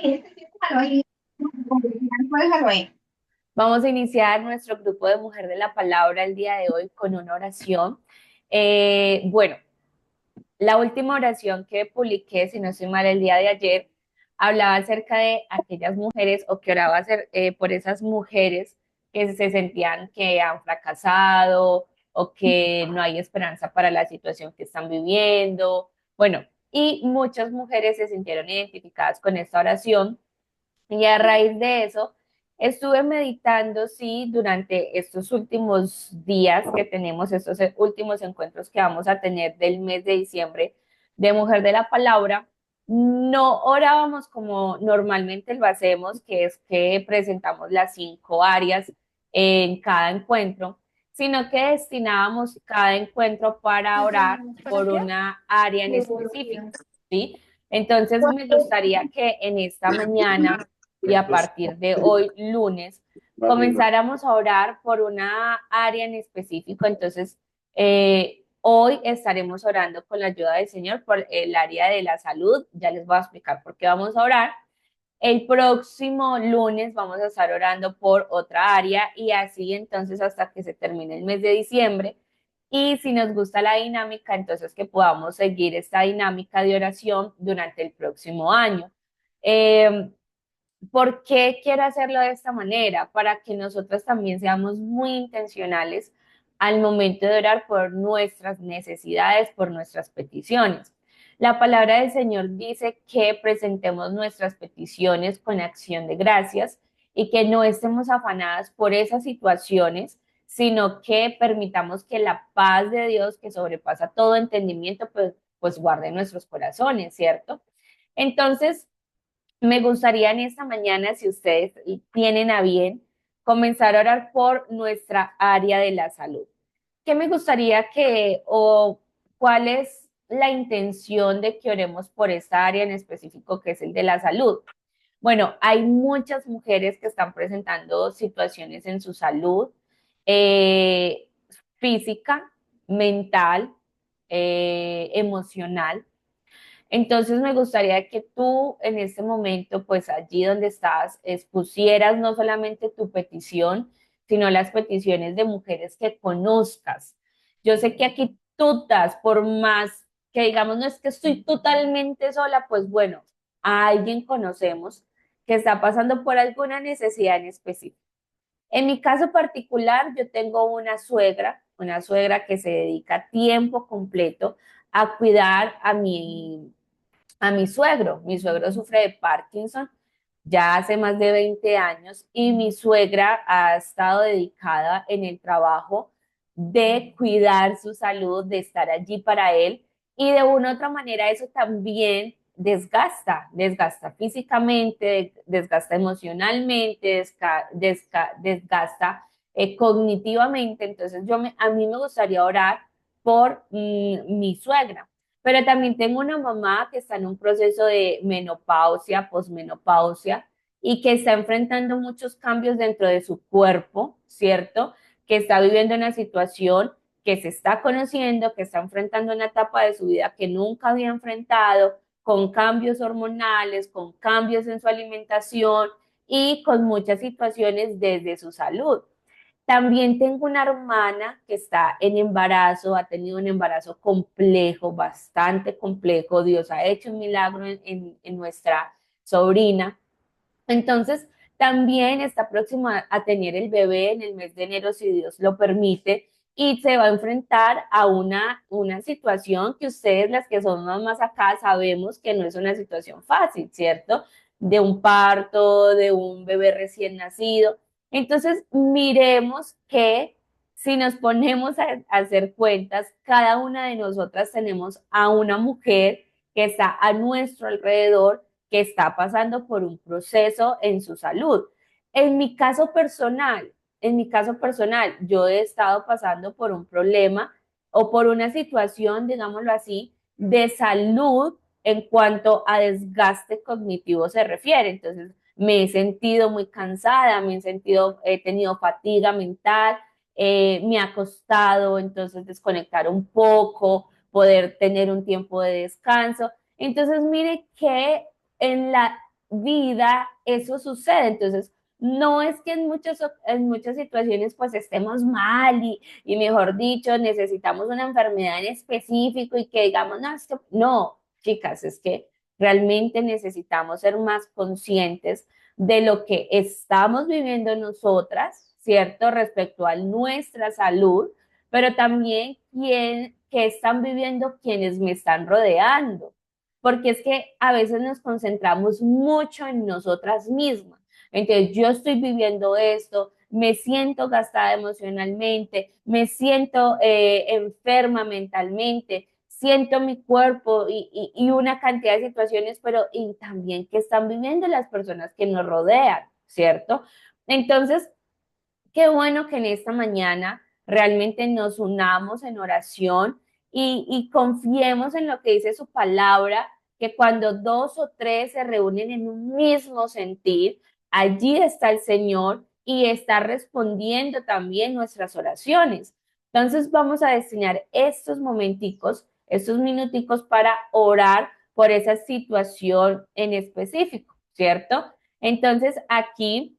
Déjalo ahí. Déjalo ahí. Vamos a iniciar nuestro grupo de Mujer de la Palabra el día de hoy con una oración. Bueno, la última oración que publiqué, si no estoy mal, el día de ayer, hablaba acerca de aquellas mujeres o que oraba por esas mujeres que se sentían que han fracasado o que no hay esperanza para la situación que están viviendo. Bueno, y muchas mujeres se sintieron identificadas con esta oración y a raíz de eso, estuve meditando, sí, durante estos últimos días que tenemos, estos últimos encuentros que vamos a tener del mes de diciembre de Mujer de la Palabra, no orábamos como normalmente lo hacemos, que es que presentamos las 5 áreas en cada encuentro, sino que destinábamos cada encuentro para orar ¿Para por qué? una área en específico, ¿sí? Entonces me gustaría que en esta mañana y a partir de hoy, lunes, comenzáramos a orar por una área en específico. Entonces, hoy estaremos orando con la ayuda del Señor por el área de la salud. Ya les voy a explicar por qué vamos a orar. El próximo lunes vamos a estar orando por otra área y así entonces hasta que se termine el mes de diciembre. Y si nos gusta la dinámica, entonces que podamos seguir esta dinámica de oración durante el próximo año. Eh, ¿Por qué quiero hacerlo de esta manera? Para que nosotros también seamos muy intencionales al momento de orar por nuestras necesidades, por nuestras peticiones. La palabra del Señor dice que presentemos nuestras peticiones con acción de gracias y que no estemos afanadas por esas situaciones, sino que permitamos que la paz de Dios, que sobrepasa todo entendimiento, pues guarde nuestros corazones, ¿cierto? Entonces, me gustaría en esta mañana, si ustedes tienen a bien, comenzar a orar por nuestra área de la salud. ¿Qué me gustaría o cuál es la intención de que oremos por esta área en específico que es el de la salud? Bueno, hay muchas mujeres que están presentando situaciones en su salud eh, física, mental, emocional. Entonces me gustaría que tú en este momento, pues allí donde estás, expusieras no solamente tu petición, sino las peticiones de mujeres que conozcas. Yo sé que aquí todas, por más que digamos, no es que estoy totalmente sola, pues bueno, a alguien conocemos que está pasando por alguna necesidad en específico. En mi caso particular, yo tengo una suegra que se dedica tiempo completo a cuidar a mi suegro. Mi suegro sufre de Parkinson ya hace más de 20 años y mi suegra ha estado dedicada en el trabajo de cuidar su salud, de estar allí para él y de una u otra manera eso también desgasta físicamente, desgasta emocionalmente, desgasta cognitivamente. Entonces a mí me gustaría orar por mi suegra, pero también tengo una mamá que está en un proceso de menopausia, posmenopausia, y que está enfrentando muchos cambios dentro de su cuerpo, ¿cierto? Que está viviendo una situación, que se está conociendo, que está enfrentando una etapa de su vida que nunca había enfrentado, con cambios hormonales, con cambios en su alimentación y con muchas situaciones desde su salud. También tengo una hermana que está en embarazo, ha tenido un embarazo complejo, bastante complejo. Dios ha hecho un milagro en nuestra sobrina. Entonces, también está próxima a tener el bebé en el mes de enero, si Dios lo permite, y se va a enfrentar a una situación que ustedes, las que son mamás acá, sabemos que no es una situación fácil, ¿cierto? De un parto, de un bebé recién nacido. Entonces, miremos que si nos ponemos a hacer cuentas, cada una de nosotras tenemos a una mujer que está a nuestro alrededor que está pasando por un proceso en su salud. En mi caso personal, en mi caso personal, yo he estado pasando por un problema o por una situación, digámoslo así, de salud en cuanto a desgaste cognitivo se refiere. Entonces, me he sentido muy cansada, he tenido fatiga mental, me ha costado entonces desconectar un poco, poder tener un tiempo de descanso. Entonces, mire que en la vida eso sucede. Entonces, no es que en muchas situaciones pues estemos mal y mejor dicho, necesitamos una enfermedad en específico y que digamos, no, no, chicas, es que realmente necesitamos ser más conscientes de lo que estamos viviendo nosotras, ¿cierto? Respecto a nuestra salud, pero también qué están viviendo quienes me están rodeando. Porque es que a veces nos concentramos mucho en nosotras mismas. Entonces, yo estoy viviendo esto, me siento gastada emocionalmente, me siento enferma mentalmente, siento mi cuerpo y una cantidad de situaciones, pero y también que están viviendo las personas que nos rodean, ¿cierto? Entonces, qué bueno que en esta mañana realmente nos unamos en oración y confiemos en lo que dice su palabra, que cuando dos o tres se reúnen en un mismo sentir, allí está el Señor y está respondiendo también nuestras oraciones. Entonces vamos a destinar estos momenticos, estos minuticos para orar por esa situación en específico, ¿cierto? Entonces aquí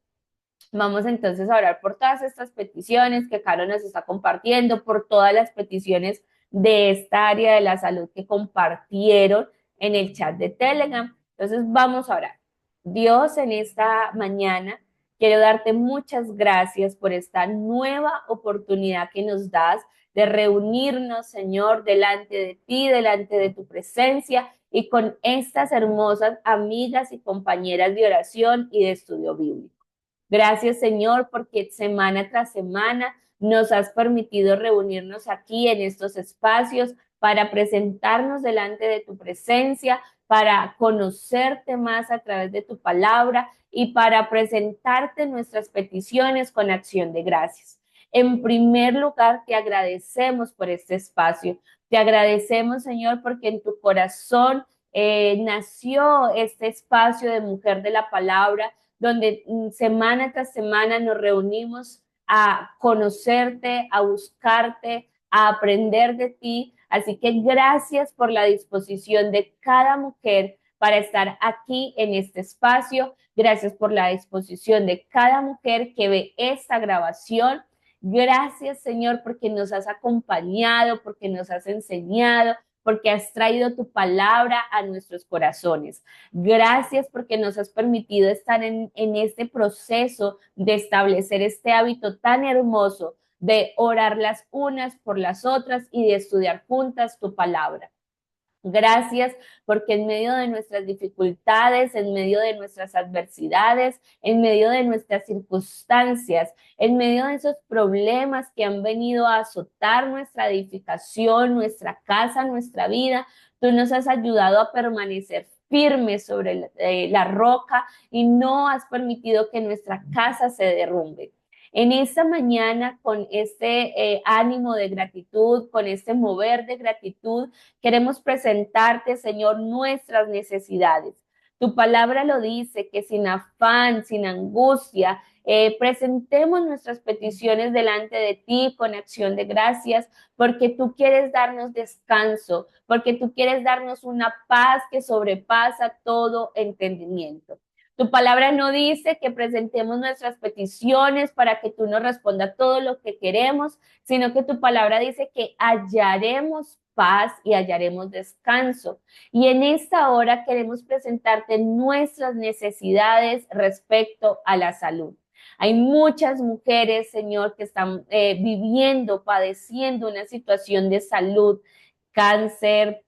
vamos entonces a orar por todas estas peticiones que Caro nos está compartiendo, por todas las peticiones de esta área de la salud que compartieron en el chat de Telegram. Entonces vamos a orar. Dios, en esta mañana quiero darte muchas gracias por esta nueva oportunidad que nos das de reunirnos, Señor, delante de ti, delante de tu presencia y con estas hermosas amigas y compañeras de oración y de estudio bíblico. Gracias, Señor, porque semana tras semana nos has permitido reunirnos aquí en estos espacios para presentarnos delante de tu presencia, para conocerte más a través de tu palabra y para presentarte nuestras peticiones con acción de gracias. En primer lugar, te agradecemos por este espacio. Te agradecemos, Señor, porque en tu corazón nació este espacio de mujer de la palabra donde semana tras semana nos reunimos a conocerte, a buscarte, a aprender de ti. Así que gracias por la disposición de cada mujer para estar aquí en este espacio. Gracias por la disposición de cada mujer que ve esta grabación. Gracias, Señor, porque nos has acompañado, porque nos has enseñado, porque has traído tu palabra a nuestros corazones. Gracias porque nos has permitido estar en este proceso de establecer este hábito tan hermoso de orar las unas por las otras y de estudiar juntas tu palabra. Gracias porque en medio de nuestras dificultades, en medio de nuestras adversidades, en medio de nuestras circunstancias, en medio de esos problemas que han venido a azotar nuestra edificación, nuestra casa, nuestra vida, tú nos has ayudado a permanecer firmes sobre la roca y no has permitido que nuestra casa se derrumbe. En esta mañana, con este ánimo de gratitud, con este mover de gratitud, queremos presentarte, Señor, nuestras necesidades. Tu palabra lo dice, que sin afán, sin angustia, presentemos nuestras peticiones delante de ti con acción de gracias, porque tú quieres darnos descanso, porque tú quieres darnos una paz que sobrepasa todo entendimiento. Tu palabra no dice que presentemos nuestras peticiones para que tú nos respondas todo lo que queremos, sino que tu palabra dice que hallaremos paz y hallaremos descanso. Y en esta hora queremos presentarte nuestras necesidades respecto a la salud. Hay muchas mujeres, Señor, que están viviendo, padeciendo una situación de salud, cáncer,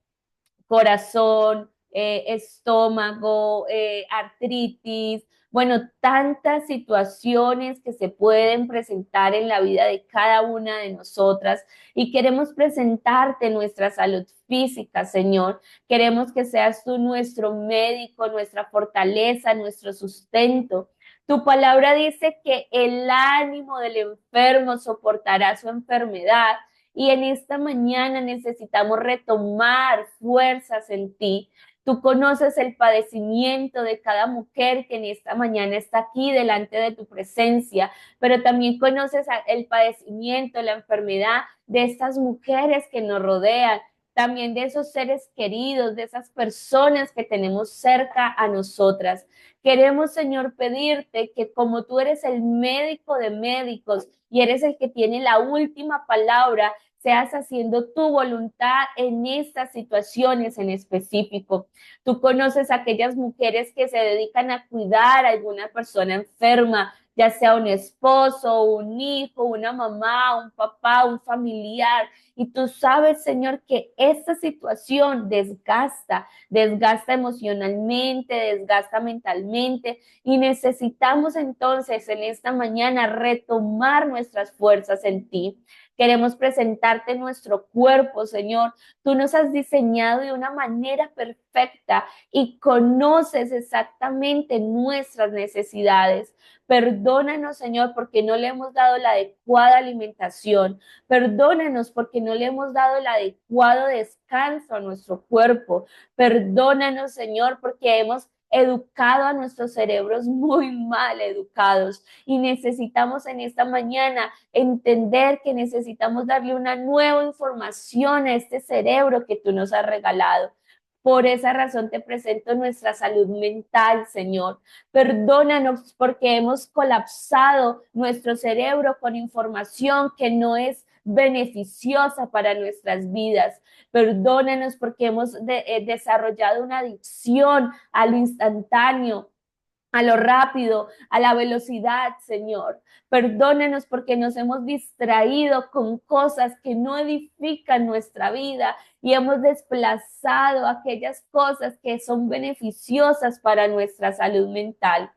corazón, estómago, artritis, bueno, tantas situaciones que se pueden presentar en la vida de cada una de nosotras y queremos presentarte nuestra salud física, Señor. Queremos que seas tú nuestro médico, nuestra fortaleza, nuestro sustento. Tu palabra dice que el ánimo del enfermo soportará su enfermedad y en esta mañana necesitamos retomar fuerzas en ti. Tú conoces el padecimiento de cada mujer que en esta mañana está aquí delante de tu presencia, pero también conoces el padecimiento, la enfermedad de estas mujeres que nos rodean, también de esos seres queridos, de esas personas que tenemos cerca a nosotras. Queremos, Señor, pedirte que como tú eres el médico de médicos y eres el que tiene la última palabra, seas haciendo tu voluntad en estas situaciones en específico. Tú conoces a aquellas mujeres que se dedican a cuidar a alguna persona enferma, ya sea un esposo, un hijo, una mamá, un papá, un familiar. Y tú sabes, Señor, que esta situación desgasta emocionalmente, desgasta mentalmente. Y necesitamos entonces en esta mañana retomar nuestras fuerzas en ti. Queremos presentarte nuestro cuerpo, Señor. Tú nos has diseñado de una manera perfecta y conoces exactamente nuestras necesidades. Perdónanos, Señor, porque no le hemos dado la adecuada alimentación. Perdónanos porque no le hemos dado el adecuado descanso a nuestro cuerpo. Perdónanos, Señor, porque hemos educado a nuestros cerebros muy mal educados y necesitamos en esta mañana entender que necesitamos darle una nueva información a este cerebro que tú nos has regalado. Por esa razón te presento nuestra salud mental, Señor. Perdónanos porque hemos colapsado nuestro cerebro con información que no es beneficiosa para nuestras vidas. Perdónanos porque hemos desarrollado una adicción a lo instantáneo, a lo rápido, a la velocidad, Señor. Perdónenos porque nos hemos distraído con cosas que no edifican nuestra vida y hemos desplazado aquellas cosas que son beneficiosas para nuestra salud mental.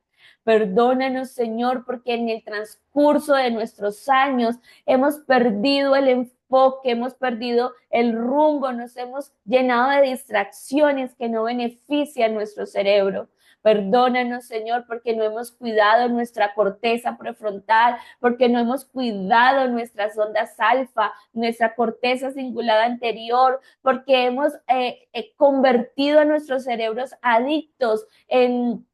Perdónanos, Señor, porque en el transcurso de nuestros años hemos perdido el enfoque, hemos perdido el rumbo, nos hemos llenado de distracciones que no benefician nuestro cerebro. Perdónanos, Señor, porque no hemos cuidado nuestra corteza prefrontal, porque no hemos cuidado nuestras ondas alfa, nuestra corteza cingulada anterior, porque hemos convertido a nuestros cerebros adictos en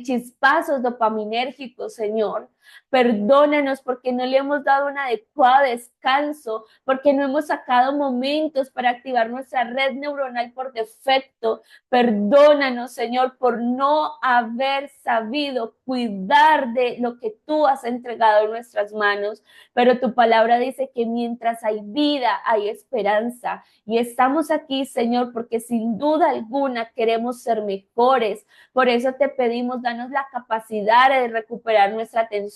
chispazos dopaminérgicos, Señor. Perdónanos porque no le hemos dado un adecuado descanso, porque no hemos sacado momentos para activar nuestra red neuronal por defecto. Perdónanos, Señor, por no haber sabido cuidar de lo que tú has entregado en nuestras manos. Pero tu palabra dice que mientras hay vida, hay esperanza. Y estamos aquí, Señor, porque sin duda alguna queremos ser mejores. Por eso te pedimos, danos la capacidad de recuperar nuestra atención,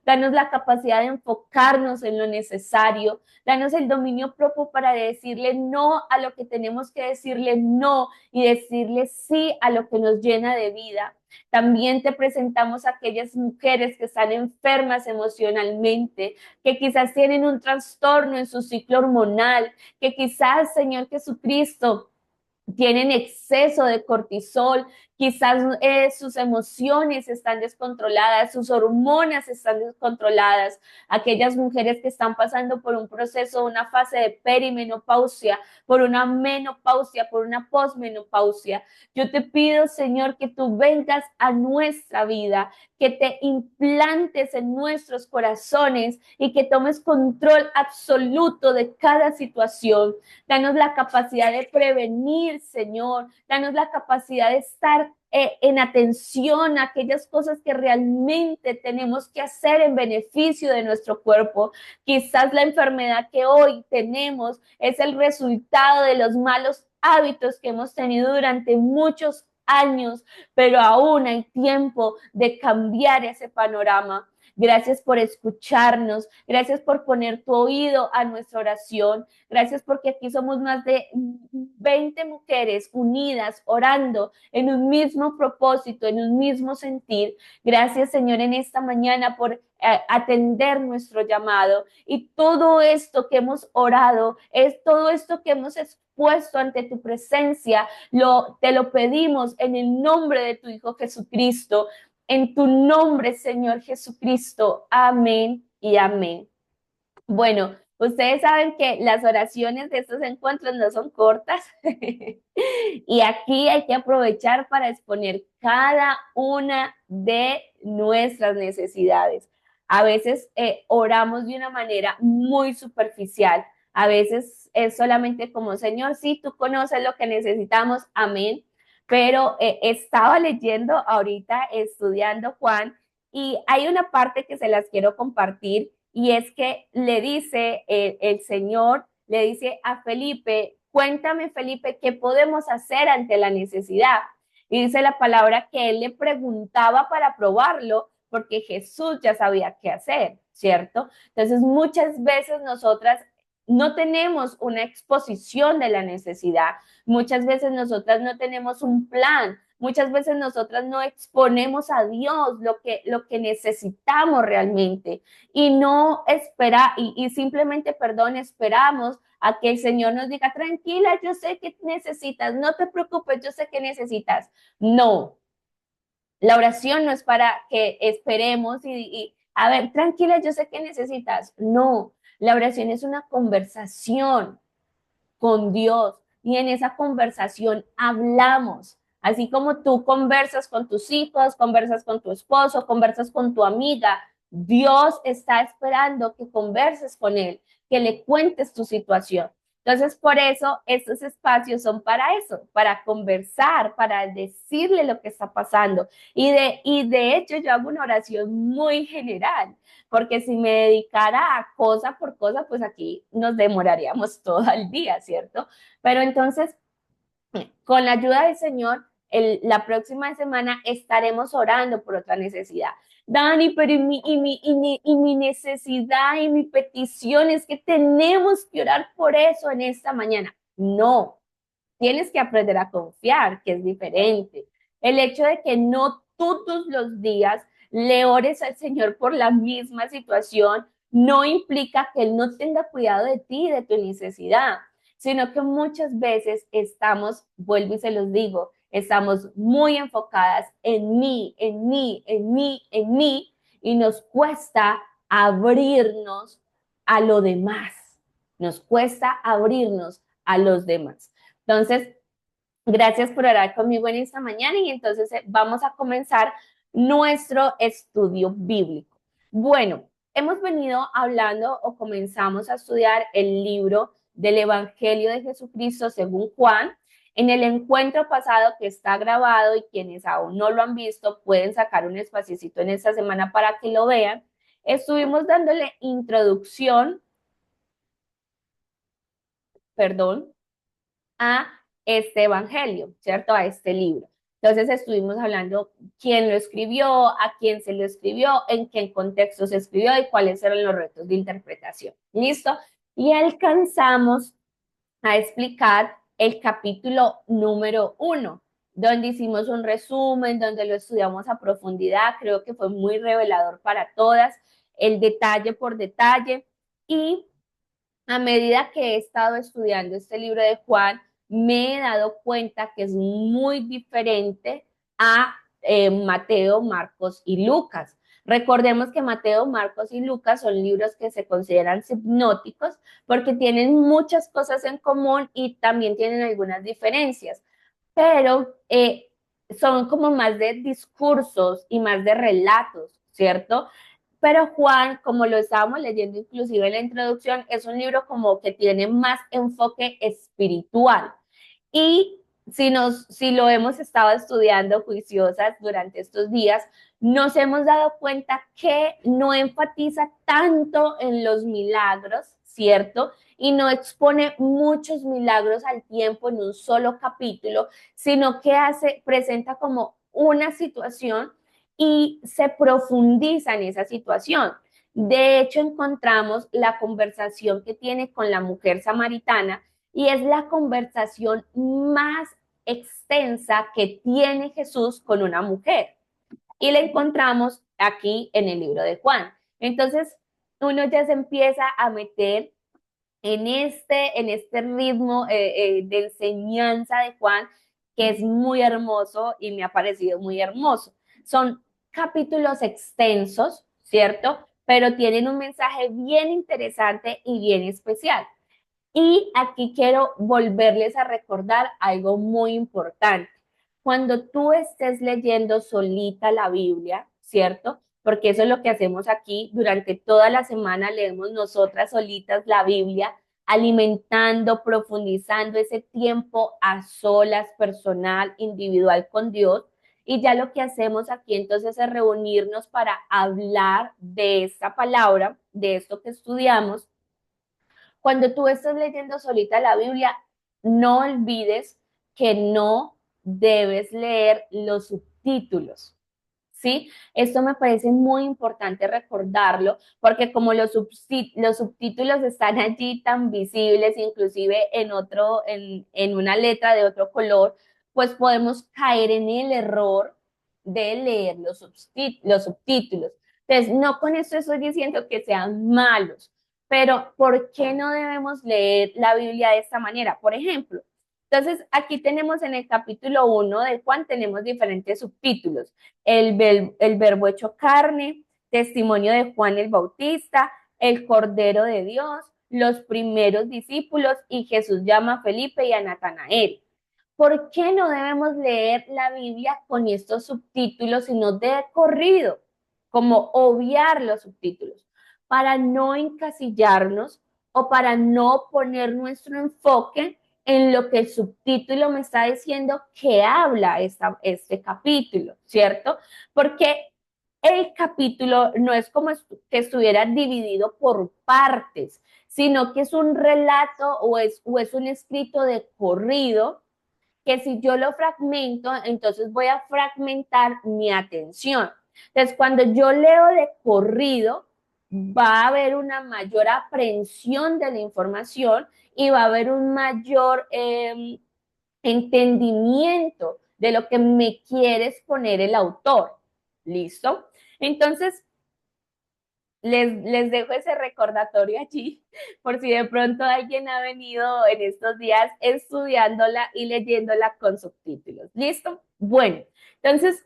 danos la capacidad de enfocarnos en lo necesario, danos el dominio propio para decirle no a lo que tenemos que decirle no y decirle sí a lo que nos llena de vida. También te presentamos a aquellas mujeres que están enfermas emocionalmente, que quizás tienen un trastorno en su ciclo hormonal, que quizás, Señor Jesucristo, tienen exceso de cortisol, quizás sus emociones están descontroladas, sus hormonas están descontroladas, aquellas mujeres que están pasando por un proceso, una fase de perimenopausia, por una menopausia, por una posmenopausia. Yo te pido, Señor, que tú vengas a nuestra vida, que te implantes en nuestros corazones y que tomes control absoluto de cada situación. Danos la capacidad de prevenir, Señor. Danos la capacidad de estar en atención a aquellas cosas que realmente tenemos que hacer en beneficio de nuestro cuerpo. Quizás la enfermedad que hoy tenemos es el resultado de los malos hábitos que hemos tenido durante muchos años, pero aún hay tiempo de cambiar ese panorama. Gracias por escucharnos, gracias por poner tu oído a nuestra oración, gracias porque aquí somos más de 20 mujeres unidas, orando en un mismo propósito, en un mismo sentir. Gracias, Señor, en esta mañana por atender nuestro llamado. Y todo esto que hemos orado, es todo esto que hemos expuesto ante tu presencia, te lo pedimos en el nombre de tu Hijo Jesucristo. En tu nombre, Señor Jesucristo. Amén y amén. Bueno, ustedes saben que las oraciones de estos encuentros no son cortas y aquí hay que aprovechar para exponer cada una de nuestras necesidades. A veces oramos de una manera muy superficial, a veces es solamente como, Señor, sí, tú conoces lo que necesitamos, amén, pero estaba leyendo ahorita, estudiando Juan, y hay una parte que se las quiero compartir, y es que le dice el Señor, le dice a Felipe, cuéntame Felipe, ¿qué podemos hacer ante la necesidad? Y dice la palabra que él le preguntaba para probarlo, porque Jesús ya sabía qué hacer, ¿cierto? Entonces muchas veces nosotras no tenemos una exposición de la necesidad, muchas veces nosotras no tenemos un plan, muchas veces nosotras no exponemos a Dios lo que necesitamos realmente y no espera y simplemente, perdón, esperamos a que el Señor nos diga, tranquila, yo sé que necesitas, no te preocupes, yo sé que necesitas. No, la oración no es para que esperemos a ver, tranquila, yo sé que necesitas. No, la oración es una conversación con Dios y en esa conversación hablamos. Así como tú conversas con tus hijos, conversas con tu esposo, conversas con tu amiga, Dios está esperando que converses con Él, que le cuentes tu situación. Entonces, por eso estos espacios son para eso, para conversar, para decirle lo que está pasando. Y de hecho, yo hago una oración muy general, porque si me dedicara a cosa por cosa, pues aquí nos demoraríamos todo el día, ¿cierto? Pero entonces, con la ayuda del Señor, la próxima semana estaremos orando por otra necesidad. Dani, pero y mi necesidad y mi petición es que tenemos que orar por eso en esta mañana. No, tienes que aprender a confiar, que es diferente. El hecho de que no todos los días le ores al Señor por la misma situación no implica que Él no tenga cuidado de ti, de tu necesidad, sino que muchas veces estamos, vuelvo y se los digo, estamos muy enfocadas en mí, en mí, en mí, en mí, y nos cuesta abrirnos a lo demás. Nos cuesta abrirnos a los demás. Entonces, gracias por orar conmigo en esta mañana y entonces vamos a comenzar nuestro estudio bíblico. Bueno, hemos venido hablando o comenzamos a estudiar el libro del Evangelio de Jesucristo según Juan. En el encuentro pasado que está grabado y quienes aún no lo han visto pueden sacar un espacito en esta semana para que lo vean. Estuvimos dándole introducción, perdón, a este evangelio, ¿cierto? A este libro. Entonces estuvimos hablando quién lo escribió, a quién se lo escribió, en qué contexto se escribió y cuáles eran los retos de interpretación. ¿Listo? Y alcanzamos a explicar el capítulo número 1, donde hicimos un resumen, donde lo estudiamos a profundidad. Creo que fue muy revelador para todas, el detalle por detalle. Y a medida que he estado estudiando este libro de Juan, me he dado cuenta que es muy diferente a Mateo, Marcos y Lucas. Recordemos que Mateo, Marcos y Lucas son libros que se consideran hipnóticos porque tienen muchas cosas en común y también tienen algunas diferencias, pero son como más de discursos y más de relatos, ¿cierto? Pero Juan, como lo estábamos leyendo inclusive en la introducción, es un libro como que tiene más enfoque espiritual. Y si lo hemos estado estudiando juiciosas durante estos días, nos hemos dado cuenta que no enfatiza tanto en los milagros, ¿cierto? Y no expone muchos milagros al tiempo en un solo capítulo, sino que presenta como una situación y se profundiza en esa situación. De hecho, encontramos la conversación que tiene con la mujer samaritana y es la conversación más extensa que tiene Jesús con una mujer. Y la encontramos aquí en el libro de Juan. Entonces, uno ya se empieza a meter en este ritmo de enseñanza de Juan, que es muy hermoso y me ha parecido muy hermoso. Son capítulos extensos, ¿cierto? Pero tienen un mensaje bien interesante y bien especial. Y aquí quiero volverles a recordar algo muy importante. Cuando tú estés leyendo solita la Biblia, ¿cierto? Porque eso es lo que hacemos aquí durante toda la semana, leemos nosotras solitas la Biblia. alimentando, profundizando ese tiempo a solas, personal, individual con Dios. Y ya lo que hacemos aquí entonces es reunirnos para hablar de esta palabra, de esto que estudiamos. Cuando tú estás leyendo solita la Biblia, no olvides que no debes leer los subtítulos. ¿Sí? Esto me parece muy importante recordarlo, porque como los subtítulos están allí tan visibles, inclusive en una letra de otro color, pues podemos caer en el error de leer los subtítulos. Entonces, no con esto estoy diciendo que sean malos, pero ¿por qué no debemos leer la Biblia de esta manera? Por ejemplo, entonces aquí tenemos en el capítulo 1 de Juan, tenemos diferentes subtítulos. El verbo hecho carne, testimonio de Juan el Bautista, el Cordero de Dios, los primeros discípulos y Jesús llama a Felipe y a Natanael. ¿Por qué no debemos leer la Biblia con estos subtítulos, sino de corrido? Como obviar los subtítulos, para no encasillarnos o para no poner nuestro enfoque en lo que el subtítulo me está diciendo que habla este capítulo, ¿cierto? Porque el capítulo no es como que estuviera dividido por partes, sino que es un relato o es un escrito de corrido que si yo lo fragmento, entonces voy a fragmentar mi atención. Entonces, cuando yo leo de corrido, va a haber una mayor aprehensión de la información y va a haber un mayor entendimiento de lo que me quiere exponer el autor. ¿Listo? Entonces, les dejo ese recordatorio allí por si de pronto alguien ha venido en estos días estudiándola y leyéndola con subtítulos. ¿Listo? Bueno, entonces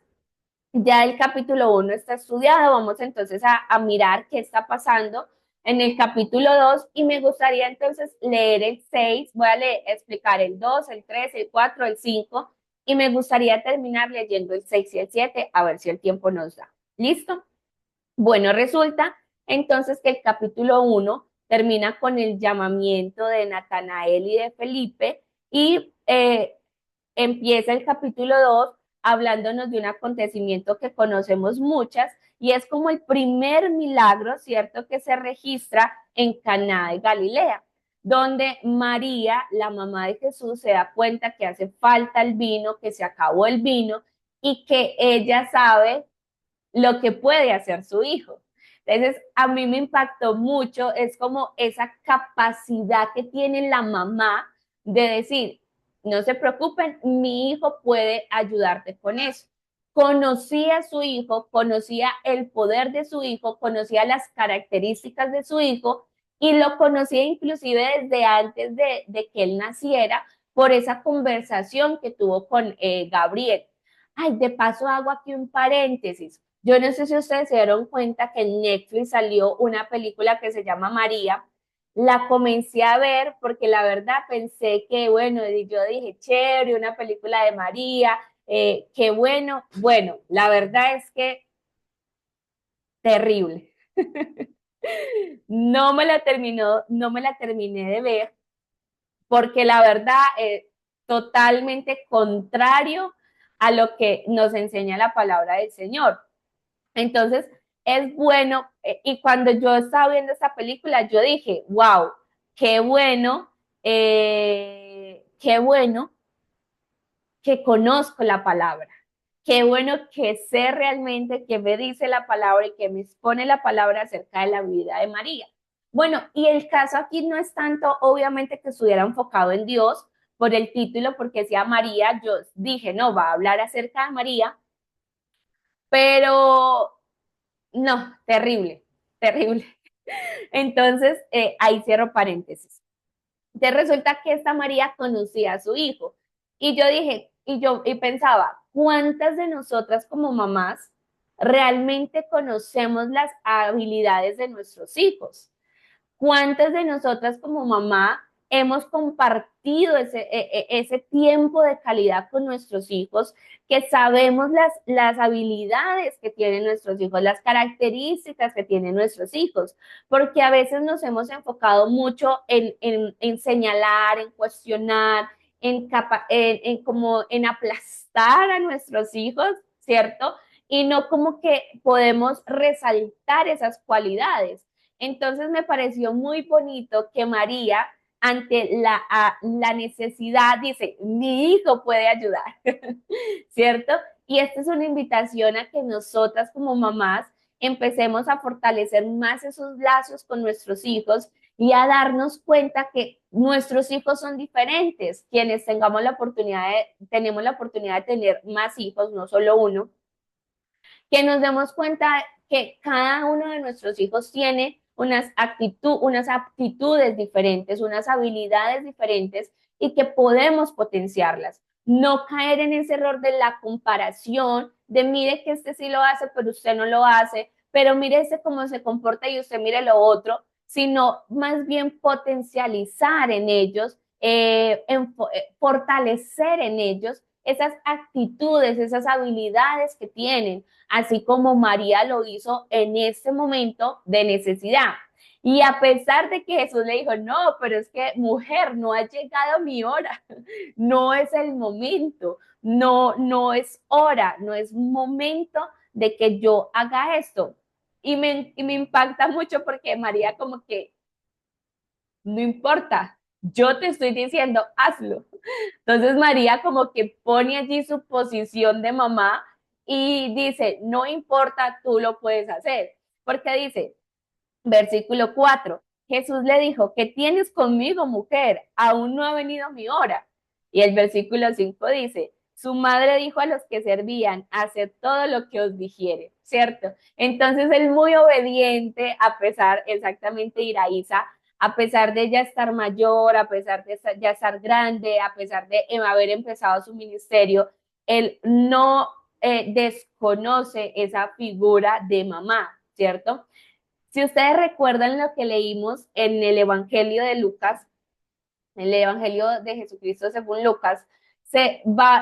ya el capítulo 1 está estudiado, vamos entonces a mirar qué está pasando en el capítulo 2 y me gustaría entonces leer el 6, voy a explicar el 2, el 3, el 4, el 5 y me gustaría terminar leyendo el 6 y el 7 a ver si el tiempo nos da. ¿Listo? Bueno, resulta entonces que el capítulo 1 termina con el llamamiento de Natanael y de Felipe y empieza el capítulo 2 hablándonos de un acontecimiento que conocemos muchas y es como el primer milagro, ¿cierto?, que se registra en Caná de Galilea, donde María, la mamá de Jesús, se da cuenta que hace falta el vino, que se acabó el vino y que ella sabe lo que puede hacer su hijo. Entonces, a mí me impactó mucho, es como esa capacidad que tiene la mamá de decir, no se preocupen, mi hijo puede ayudarte con eso. Conocía a su hijo, conocía el poder de su hijo, conocía las características de su hijo y lo conocía inclusive desde antes de que él naciera por esa conversación que tuvo con Gabriel. Ay, de paso hago aquí un paréntesis. Yo no sé si ustedes se dieron cuenta que en Netflix salió una película que se llama María. La comencé a ver porque la verdad pensé que, bueno, yo dije, chévere, una película de María, qué bueno. Bueno, la verdad es que terrible. No me la terminé de ver porque la verdad es totalmente contrario a lo que nos enseña la palabra del Señor. Entonces, es bueno, y cuando yo estaba viendo esta película, yo dije, wow, qué bueno que conozco la palabra, qué bueno que sé realmente qué me dice la palabra y que me expone la palabra acerca de la vida de María. Bueno, y el caso aquí no es tanto, obviamente, que estuviera enfocado en Dios por el título, porque decía María, yo dije, no, va a hablar acerca de María, pero no, terrible, terrible. Entonces, ahí cierro paréntesis. Entonces resulta que esta María conocía a su hijo. Y yo dije, y pensaba, ¿cuántas de nosotras como mamás realmente conocemos las habilidades de nuestros hijos? ¿Cuántas de nosotras como mamá hemos compartido ese tiempo de calidad con nuestros hijos, que sabemos las habilidades que tienen nuestros hijos, las características que tienen nuestros hijos, porque a veces nos hemos enfocado mucho en señalar, en cuestionar, como en aplastar a nuestros hijos, ¿cierto? Y no como que podemos resaltar esas cualidades. Entonces me pareció muy bonito que María, ante la necesidad, dice, mi hijo puede ayudar, ¿cierto? Y esta es una invitación a que nosotras como mamás empecemos a fortalecer más esos lazos con nuestros hijos y a darnos cuenta que nuestros hijos son diferentes. Quienes tenemos la oportunidad de tener más hijos, no solo uno, que nos demos cuenta que cada uno de nuestros hijos tiene unas aptitudes diferentes, unas habilidades diferentes y que podemos potenciarlas. No caer en ese error de la comparación, de mire que este sí lo hace, pero usted no lo hace, pero mire este cómo se comporta y usted mire lo otro, sino más bien potencializar en ellos, fortalecer en ellos esas actitudes, esas habilidades que tienen, así como María lo hizo en este momento de necesidad. Y a pesar de que Jesús le dijo, no, pero es que mujer, no ha llegado mi hora, no es el momento, no es hora, no es momento de que yo haga esto. Y me impacta mucho porque María como que, no importa, yo te estoy diciendo, hazlo. Entonces María como que pone allí su posición de mamá y dice, no importa, tú lo puedes hacer. Porque dice, versículo 4, Jesús le dijo, ¿qué tienes conmigo, mujer? Aún no ha venido mi hora. Y el versículo 5 dice, su madre dijo a los que servían, haced todo lo que os dijere, ¿cierto? Entonces él muy obediente, a pesar, exactamente, Iraísa, a pesar de ya estar mayor, a pesar de ya estar grande, a pesar de haber empezado su ministerio, él no desconoce esa figura de mamá, ¿cierto? Si ustedes recuerdan lo que leímos en el Evangelio de Lucas, el Evangelio de Jesucristo según Lucas,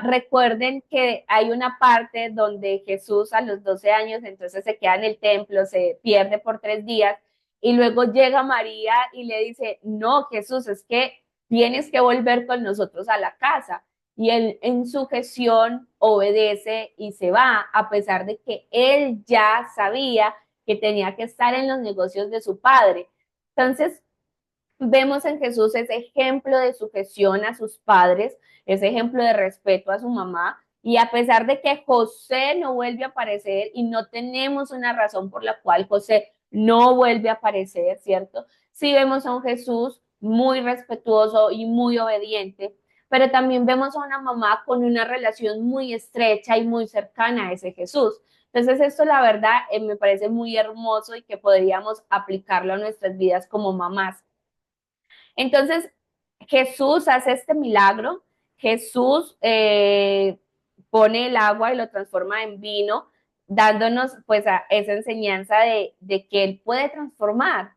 recuerden que hay una parte donde Jesús a los 12 años entonces se queda en el templo, se pierde por 3 días y luego llega María y le dice, no, Jesús, es que tienes que volver con nosotros a la casa. Y él en sujeción obedece y se va, a pesar de que él ya sabía que tenía que estar en los negocios de su padre. Entonces, vemos en Jesús ese ejemplo de sujeción a sus padres, ese ejemplo de respeto a su mamá, y a pesar de que José no vuelve a aparecer y no tenemos una razón por la cual José no vuelve a aparecer, ¿cierto? Sí vemos a un Jesús muy respetuoso y muy obediente, pero también vemos a una mamá con una relación muy estrecha y muy cercana a ese Jesús. Entonces esto la verdad me parece muy hermoso y que podríamos aplicarlo a nuestras vidas como mamás. Entonces, Jesús hace este milagro, Jesús pone el agua y lo transforma en vino, dándonos pues esa enseñanza de que Él puede transformar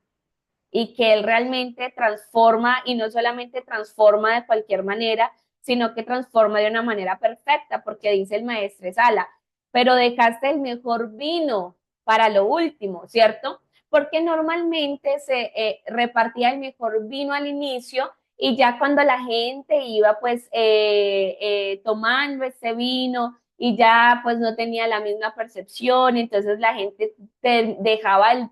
y que Él realmente transforma y no solamente transforma de cualquier manera, sino que transforma de una manera perfecta, porque dice el maestro Sala, pero dejaste el mejor vino para lo último, ¿cierto? Porque normalmente se repartía el mejor vino al inicio y ya cuando la gente iba pues tomando ese vino y ya pues no tenía la misma percepción, entonces la gente dejaba el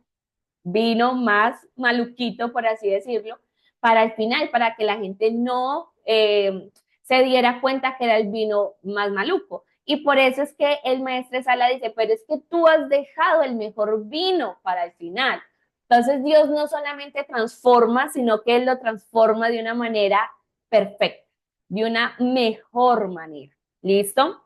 vino más maluquito, por así decirlo, para el final, para que la gente no se diera cuenta que era el vino más maluco. Y por eso es que el maestro Sala dice, pero es que tú has dejado el mejor vino para el final. Entonces Dios no solamente transforma, sino que Él lo transforma de una manera perfecta, de una mejor manera. ¿Listo?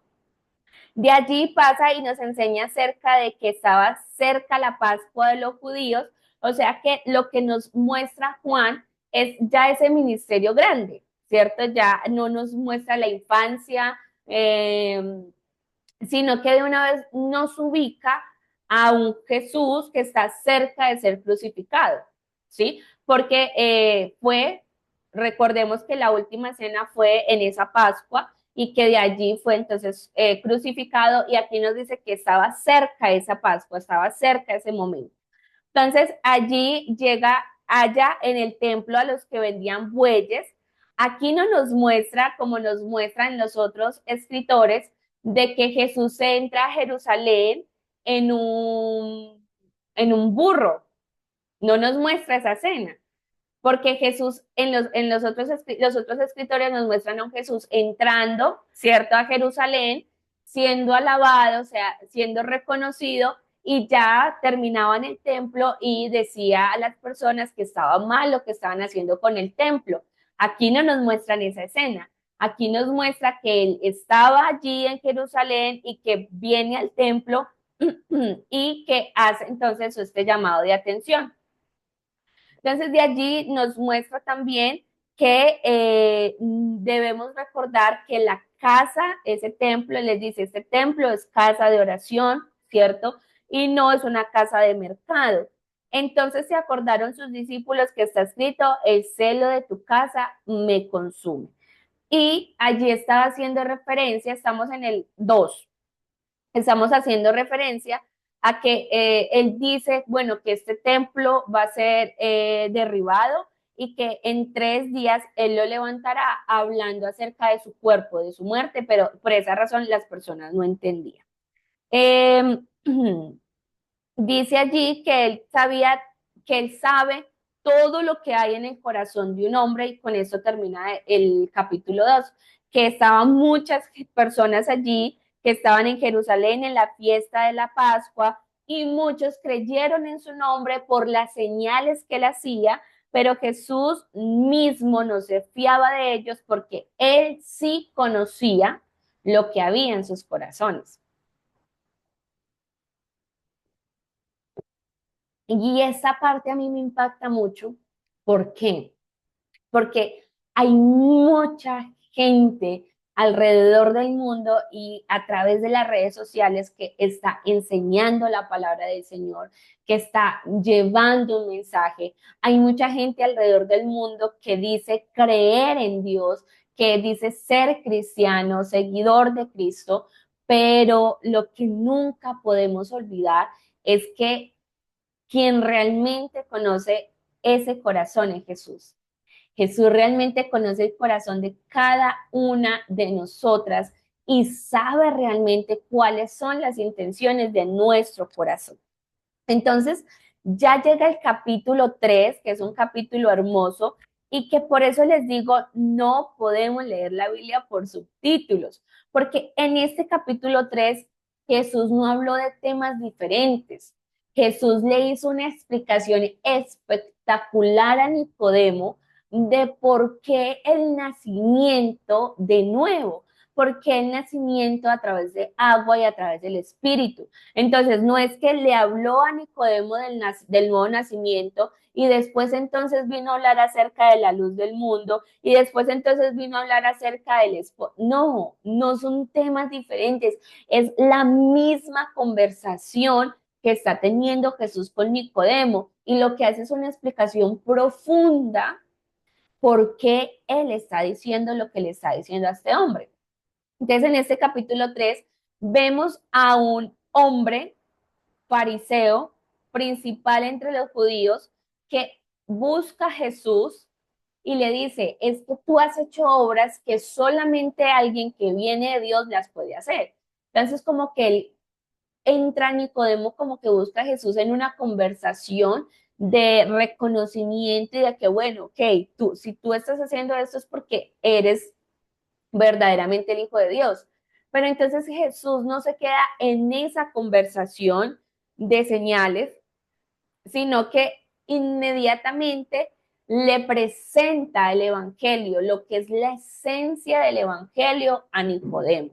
De allí pasa y nos enseña acerca de que estaba cerca la Pascua de los judíos, o sea que lo que nos muestra Juan es ya ese ministerio grande, ¿cierto? Ya no nos muestra la infancia, sino que de una vez nos ubica a un Jesús que está cerca de ser crucificado, ¿sí? Porque fue recordemos que la última cena fue en esa Pascua y que de allí fue entonces crucificado y aquí nos dice que estaba cerca esa Pascua, estaba cerca ese momento. Entonces allí llega allá en el templo a los que vendían bueyes. Aquí no nos muestra, como nos muestran los otros escritores, de que Jesús entra a Jerusalén en en un burro. No nos muestra esa escena, porque Jesús en los otros escritores nos muestran a un Jesús entrando, ¿cierto?, a Jerusalén, siendo alabado, o sea, siendo reconocido, y ya terminaba en el templo y decía a las personas que estaba mal lo que estaban haciendo con el templo. Aquí no nos muestran esa escena. Aquí nos muestra que él estaba allí en Jerusalén y que viene al templo y que hace entonces este llamado de atención. Entonces, de allí nos muestra también que debemos recordar que la casa, ese templo, les dice, este templo es casa de oración, ¿cierto? Y no es una casa de mercado. Entonces se acordaron sus discípulos que está escrito, el celo de tu casa me consume. Y allí estaba haciendo referencia, estamos en el 2, estamos haciendo referencia a que él dice, bueno, que este templo va a ser derribado y que en 3 días él lo levantará hablando acerca de su cuerpo, de su muerte, pero por esa razón las personas no entendían. Eh, dice allí que él sabía, que él sabe todo lo que hay en el corazón de un hombre y con eso termina el capítulo 2, que estaban muchas personas allí que estaban en Jerusalén en la fiesta de la Pascua y muchos creyeron en su nombre por las señales que él hacía, pero Jesús mismo no se fiaba de ellos porque él sí conocía lo que había en sus corazones. Y esa parte a mí me impacta mucho. ¿Por qué? Porque hay mucha gente alrededor del mundo y a través de las redes sociales que está enseñando la palabra del Señor, que está llevando un mensaje. Hay mucha gente alrededor del mundo que dice creer en Dios, que dice ser cristiano, seguidor de Cristo, pero lo que nunca podemos olvidar es que quien realmente conoce ese corazón es Jesús. Jesús realmente conoce el corazón de cada una de nosotras y sabe realmente cuáles son las intenciones de nuestro corazón. Entonces, ya llega el capítulo 3, que es un capítulo hermoso y que por eso les digo, no podemos leer la Biblia por subtítulos, porque en este capítulo 3 Jesús no habló de temas diferentes. Jesús le hizo una explicación espectacular a Nicodemo de por qué el nacimiento de nuevo, por qué el nacimiento a través de agua y a través del Espíritu. Entonces, no es que le habló a Nicodemo del nuevo nacimiento y después entonces vino a hablar acerca de la luz del mundo y después entonces vino a hablar acerca del esposo. No, no son temas diferentes, es la misma conversación que está teniendo Jesús con Nicodemo y lo que hace es una explicación profunda por qué él está diciendo lo que le está diciendo a este hombre. Entonces, en este capítulo 3 vemos a un hombre fariseo principal entre los judíos que busca a Jesús y le dice, es que tú has hecho obras que solamente alguien que viene de Dios las puede hacer. Entonces, como que él entra Nicodemo, como que busca a Jesús en una conversación de reconocimiento y de que, bueno, ok, tú, si tú estás haciendo esto es porque eres verdaderamente el Hijo de Dios. Pero entonces Jesús no se queda en esa conversación de señales, sino que inmediatamente le presenta el Evangelio, lo que es la esencia del Evangelio a Nicodemo.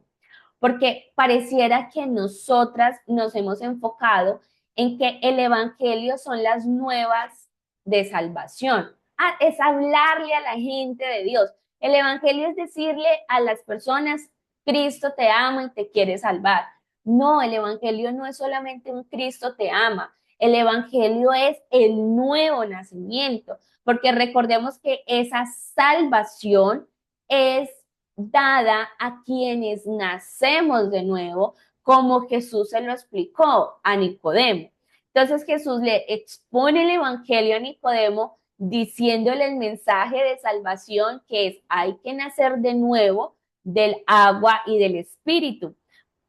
Porque pareciera que nosotras nos hemos enfocado en que el Evangelio son las nuevas de salvación. Ah, es hablarle a la gente de Dios. El Evangelio es decirle a las personas, Cristo te ama y te quiere salvar. No, el Evangelio no es solamente un Cristo te ama. El evangelio es el nuevo nacimiento, porque recordemos que esa salvación es dada a quienes nacemos de nuevo, como Jesús se lo explicó a Nicodemo. Entonces Jesús le expone el evangelio a Nicodemo diciéndole el mensaje de salvación que es hay que nacer de nuevo del agua y del espíritu.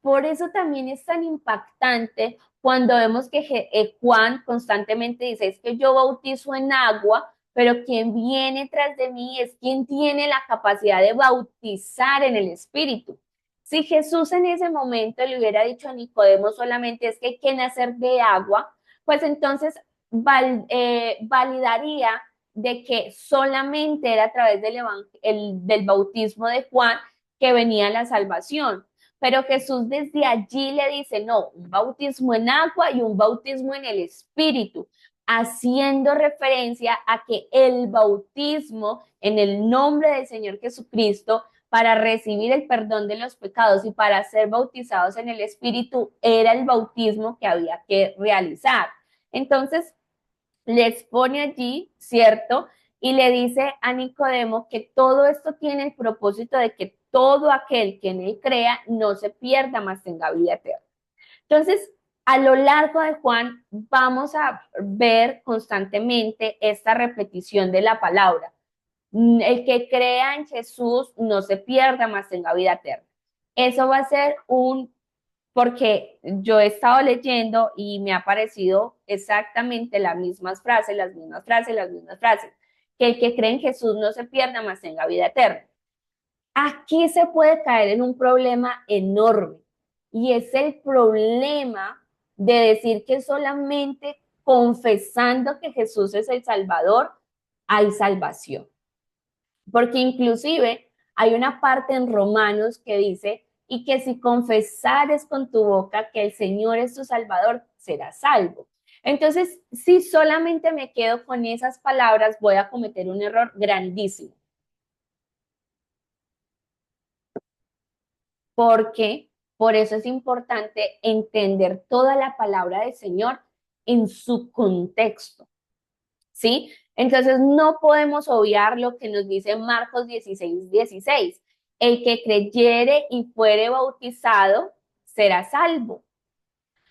Por eso también es tan impactante cuando vemos que Juan constantemente dice, es que yo bautizo en agua, pero quien viene tras de mí es quien tiene la capacidad de bautizar en el Espíritu. Si Jesús en ese momento le hubiera dicho a Nicodemo solamente es que hay que nacer de agua, pues entonces validaría de que solamente era a través del bautismo de Juan que venía la salvación. Pero Jesús desde allí le dice, no, un bautismo en agua y un bautismo en el Espíritu, haciendo referencia a que el bautismo en el nombre del Señor Jesucristo para recibir el perdón de los pecados y para ser bautizados en el Espíritu era el bautismo que había que realizar. Entonces, les pone allí, ¿cierto? Y le dice a Nicodemo que todo esto tiene el propósito de que todo aquel que en él crea no se pierda, más tenga vida eterna. Entonces, a lo largo de Juan vamos a ver constantemente esta repetición de la palabra. El que crea en Jesús no se pierda, más tenga vida eterna. Eso va a ser porque yo he estado leyendo y me ha parecido exactamente las mismas frases, las mismas frases, las mismas frases, que el que cree en Jesús no se pierda, más tenga vida eterna. Aquí se puede caer en un problema enorme y es el problema de decir que solamente confesando que Jesús es el Salvador hay salvación. Porque inclusive hay una parte en Romanos que dice, y que si confesares con tu boca que el Señor es tu Salvador, serás salvo. Entonces, si solamente me quedo con esas palabras, voy a cometer un error grandísimo. Porque por eso es importante entender toda la palabra del Señor en su contexto. ¿Sí? Entonces no podemos obviar lo que nos dice Marcos 16:16. El que creyere y fuere bautizado será salvo,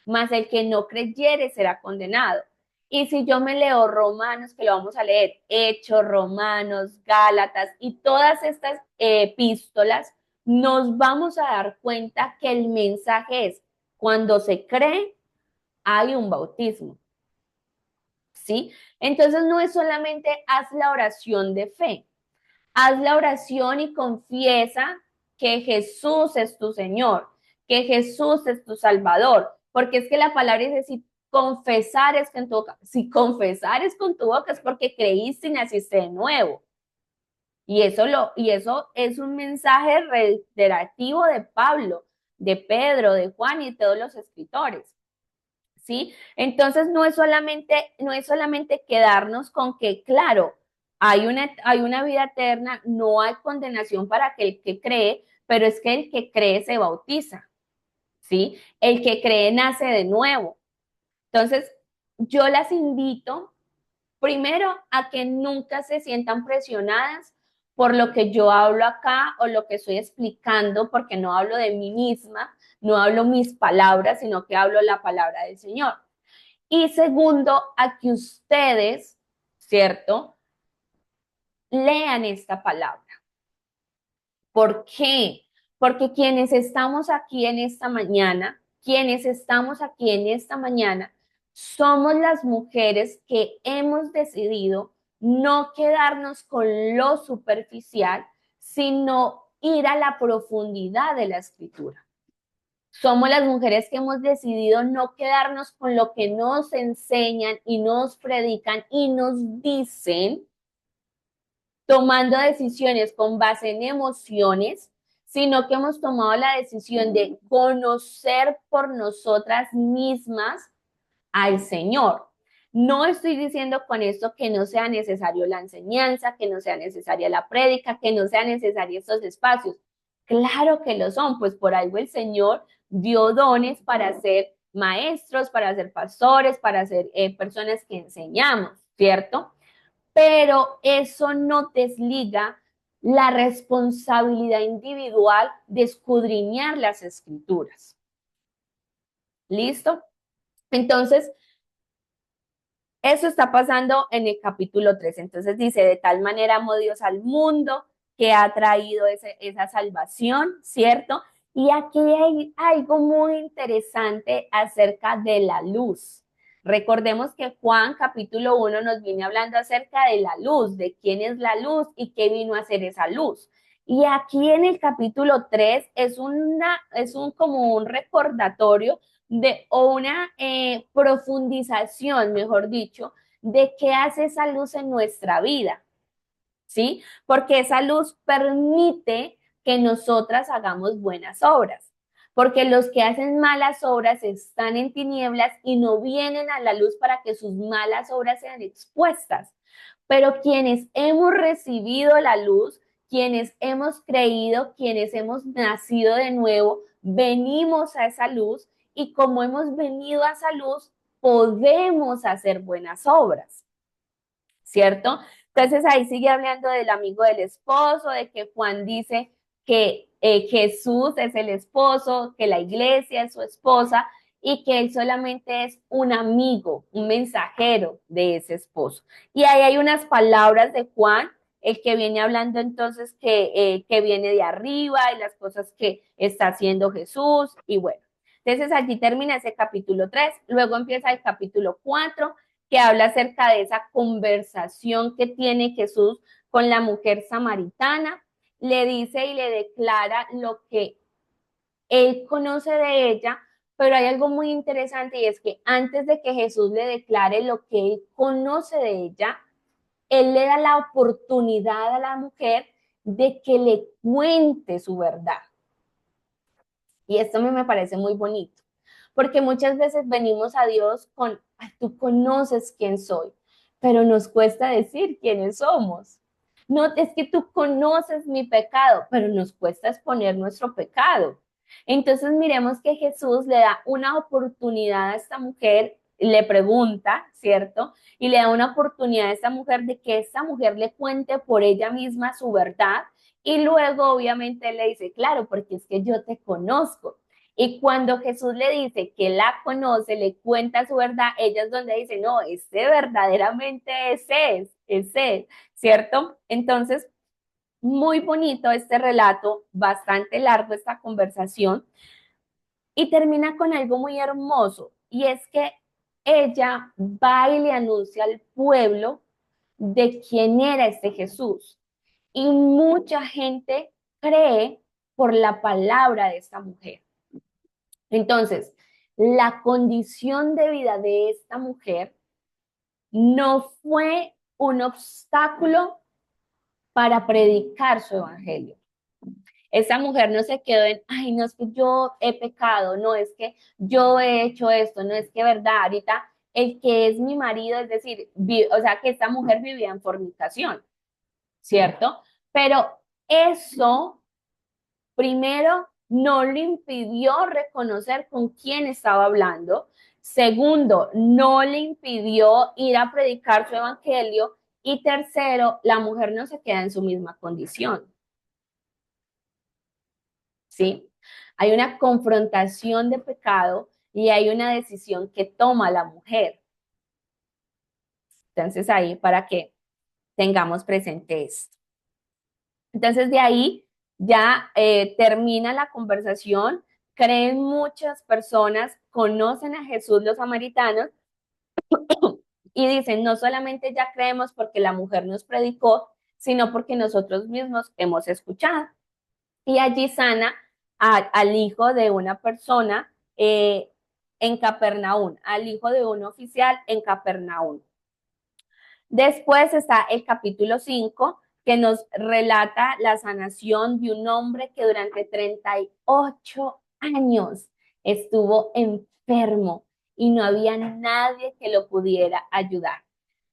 mas el que no creyere será condenado. Y si yo me leo Romanos, que lo vamos a leer, Hechos, Romanos, Gálatas y todas estas epístolas, nos vamos a dar cuenta que el mensaje es, cuando se cree, hay un bautismo. ¿Sí? Entonces no es solamente haz la oración de fe, haz la oración y confiesa que Jesús es tu Señor, que Jesús es tu Salvador, porque es que la palabra es decir, confesar es que en tu boca, si confesar es con tu boca es porque creíste y naciste de nuevo. Y eso es un mensaje reiterativo de Pablo, de Pedro, de Juan y de todos los escritores. ¿Sí? Entonces no es solamente quedarnos con que, claro, hay una vida eterna, no hay condenación para aquel que cree, pero es que el que cree se bautiza, ¿sí? El que cree nace de nuevo. Entonces, yo las invito primero a que nunca se sientan presionadas por lo que yo hablo acá o lo que estoy explicando, porque no hablo de mí misma, no hablo mis palabras, sino que hablo la palabra del Señor. Y segundo, a que ustedes, ¿cierto? Lean esta palabra. ¿Por qué? Porque quienes estamos aquí en esta mañana, somos las mujeres que hemos decidido no quedarnos con lo superficial, sino ir a la profundidad de la escritura. Somos las mujeres que hemos decidido no quedarnos con lo que nos enseñan y nos predican y nos dicen, tomando decisiones con base en emociones, sino que hemos tomado la decisión de conocer por nosotras mismas al Señor. No estoy diciendo con esto que no sea necesario la enseñanza, que no sea necesaria la prédica, que no sean necesarios estos espacios. Claro que lo son, pues por algo el Señor dio dones para hacer maestros, para ser pastores, para ser personas que enseñamos, ¿cierto? Pero eso no desliga la responsabilidad individual de escudriñar las escrituras. ¿Listo? Entonces, eso está pasando en el capítulo 3. Entonces dice, de tal manera amó Dios al mundo que ha traído esa salvación, ¿cierto? Y aquí hay algo muy interesante acerca de la luz. Recordemos que Juan capítulo 1 nos viene hablando acerca de la luz, de quién es la luz y qué vino a hacer esa luz. Y aquí en el capítulo 3 es un como un recordatorio o una profundización, mejor dicho, de qué hace esa luz en nuestra vida, ¿sí? Porque esa luz permite que nosotras hagamos buenas obras, porque los que hacen malas obras están en tinieblas y no vienen a la luz para que sus malas obras sean expuestas. Pero quienes hemos recibido la luz, quienes hemos creído, quienes hemos nacido de nuevo, venimos a esa luz y como hemos venido a esa luz, podemos hacer buenas obras, ¿cierto? Entonces ahí sigue hablando del amigo del esposo, de que Juan dice que Jesús es el esposo, que la iglesia es su esposa y que él solamente es un amigo, un mensajero de ese esposo. Y ahí hay unas palabras de Juan, el que viene hablando entonces que viene de arriba y las cosas que está haciendo Jesús y bueno. Entonces allí termina ese capítulo 3, luego empieza el capítulo 4 que habla acerca de esa conversación que tiene Jesús con la mujer samaritana, le dice y le declara lo que él conoce de ella, pero hay algo muy interesante y es que antes de que Jesús le declare lo que él conoce de ella, él le da la oportunidad a la mujer de que le cuente su verdad. Y esto a mí me parece muy bonito, porque muchas veces venimos a Dios con, tú conoces quién soy, pero nos cuesta decir quiénes somos. No, es que tú conoces mi pecado, pero nos cuesta exponer nuestro pecado. Entonces miremos que Jesús le da una oportunidad a esta mujer, le pregunta, ¿cierto? Y le da una oportunidad a esta mujer de que esta mujer le cuente por ella misma su verdad y luego, obviamente, él le dice, claro, porque es que yo te conozco. Y cuando Jesús le dice que la conoce, le cuenta su verdad, ella es donde dice, no, este verdaderamente es él, ¿cierto? Entonces, muy bonito este relato, bastante largo esta conversación, y termina con algo muy hermoso, y es que ella va y le anuncia al pueblo de quién era este Jesús. Y mucha gente cree por la palabra de esta mujer. Entonces, la condición de vida de esta mujer no fue un obstáculo para predicar su evangelio. Esa mujer no se quedó en, ay, no es que yo he pecado, no es que yo he hecho esto, no es que verdad, ahorita el que es mi marido, es decir, o sea, que esta mujer vivía en fornicación, ¿cierto? Pero eso, primero, no le impidió reconocer con quién estaba hablando. Segundo, no le impidió ir a predicar su evangelio. Y tercero, la mujer no se queda en su misma condición, ¿sí? Hay una confrontación de pecado y hay una decisión que toma la mujer. Entonces ahí para que tengamos presente esto. Entonces de ahí ya termina la conversación, creen muchas personas, conocen a Jesús los samaritanos y dicen, no solamente ya creemos porque la mujer nos predicó, sino porque nosotros mismos hemos escuchado. Y allí sana al hijo de una persona en Capernaum, al hijo de un oficial en Capernaum. Después está el capítulo 5 que nos relata la sanación de un hombre que durante 38 años estuvo enfermo y no había nadie que lo pudiera ayudar.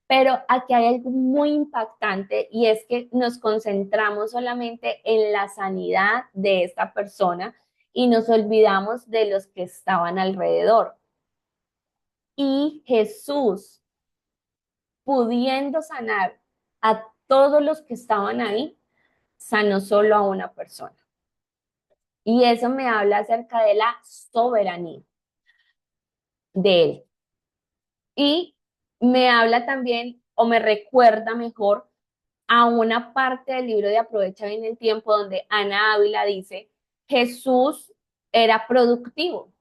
Pero aquí hay algo muy impactante y es que nos concentramos solamente en la sanidad de esta persona y nos olvidamos de los que estaban alrededor. Y Jesús, pudiendo sanar a todos los que estaban ahí, sanó solo a una persona. Y eso me habla acerca de la soberanía de él. Y me habla también, o me recuerda mejor, a una parte del libro de Aprovecha bien el tiempo, donde Ana Ávila dice, Jesús era productivo.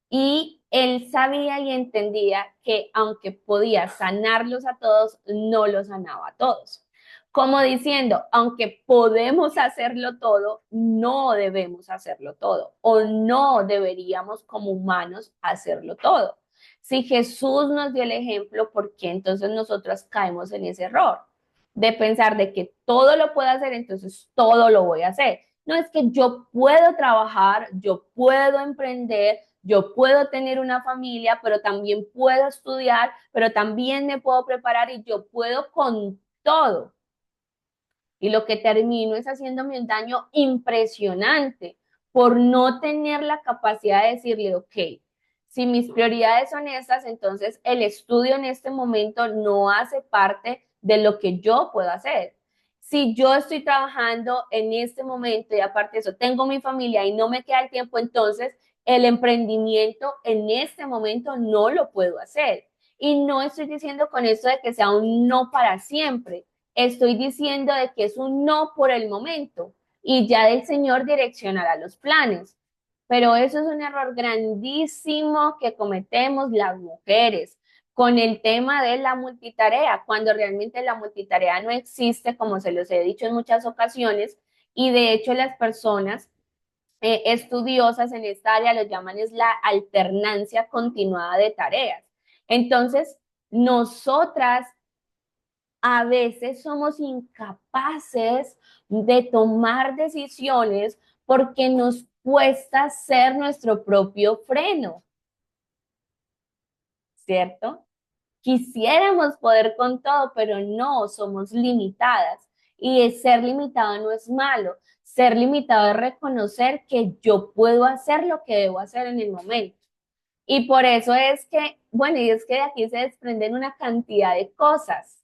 Y él sabía y entendía que aunque podía sanarlos a todos, no los sanaba a todos. Como diciendo, aunque podemos hacerlo todo, no debemos hacerlo todo o no deberíamos como humanos hacerlo todo. Si Jesús nos dio el ejemplo, ¿por qué entonces nosotros caemos en ese error de pensar de que todo lo puedo hacer, entonces todo lo voy a hacer? No, es que yo puedo trabajar, yo puedo emprender, yo puedo tener una familia, pero también puedo estudiar, pero también me puedo preparar y yo puedo con todo. Y lo que termino es haciéndome un daño impresionante por no tener la capacidad de decirle, ok, si mis prioridades son estas, entonces el estudio en este momento no hace parte de lo que yo puedo hacer. Si yo estoy trabajando en este momento y aparte de eso tengo mi familia y no me queda el tiempo, entonces el emprendimiento en este momento no lo puedo hacer. Y no estoy diciendo con esto de que sea un no para siempre, estoy diciendo de que es un no por el momento y ya del Señor direccionará los planes. Pero eso es un error grandísimo que cometemos las mujeres con el tema de la multitarea, cuando realmente la multitarea no existe, como se los he dicho en muchas ocasiones, y de hecho las personas estudiosas en esta área lo llaman es la alternancia continuada de tareas. Entonces, nosotras a veces somos incapaces de tomar decisiones porque nos cuesta ser nuestro propio freno, ¿cierto? Quisiéramos poder con todo, pero no, somos limitadas. Y ser limitado no es malo. Ser limitado es reconocer que yo puedo hacer lo que debo hacer en el momento. Y por eso es que, bueno, y es que de aquí se desprenden una cantidad de cosas.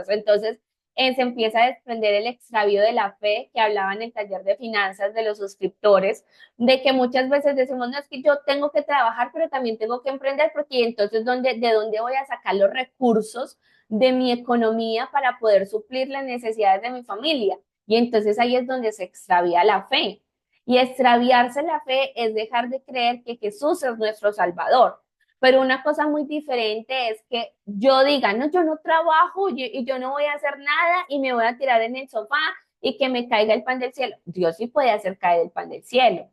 Entonces, se empieza a desprender el extravío de la fe que hablaba en el taller de finanzas de los suscriptores, de que muchas veces decimos, no, es que yo tengo que trabajar, pero también tengo que emprender, porque entonces, ¿de dónde voy a sacar los recursos de mi economía para poder suplir las necesidades de mi familia? Y entonces ahí es donde se extravía la fe. Y extraviarse la fe es dejar de creer que Jesús es nuestro Salvador. Pero una cosa muy diferente es que yo diga, no, yo no trabajo y yo no voy a hacer nada y me voy a tirar en el sofá y que me caiga el pan del cielo. Dios sí puede hacer caer el pan del cielo,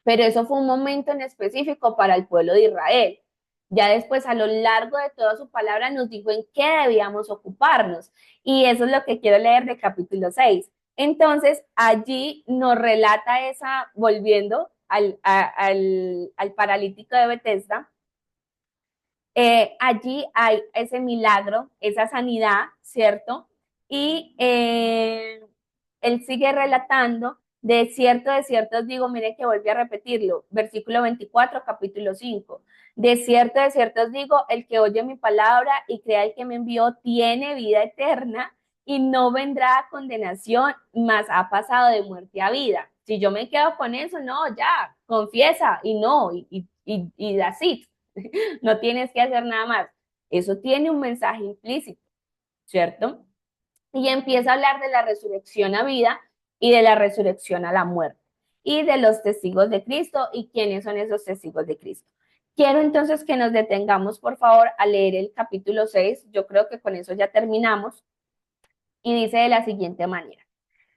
pero eso fue un momento en específico para el pueblo de Israel. Ya después, a lo largo de toda su palabra, nos dijo en qué debíamos ocuparnos. Y eso es lo que quiero leer de capítulo 6. Entonces, allí nos relata esa, volviendo al paralítico de Bethesda, allí hay ese milagro, esa sanidad, ¿cierto? Y él sigue relatando, de cierto os digo, mire que vuelve a repetirlo, versículo 24, capítulo 5. De cierto os digo, el que oye mi palabra y crea el que me envió tiene vida eterna y no vendrá a condenación, mas ha pasado de muerte a vida. Si yo me quedo con eso, no, ya, confiesa y no, y así. No tienes que hacer nada más. Eso tiene un mensaje implícito, ¿cierto? Y empieza a hablar de la resurrección a vida y de la resurrección a la muerte y de los testigos de Cristo y quiénes son esos testigos de Cristo. Quiero entonces que nos detengamos, por favor, a leer el capítulo 6. Yo creo que con eso ya terminamos. Y dice de la siguiente manera.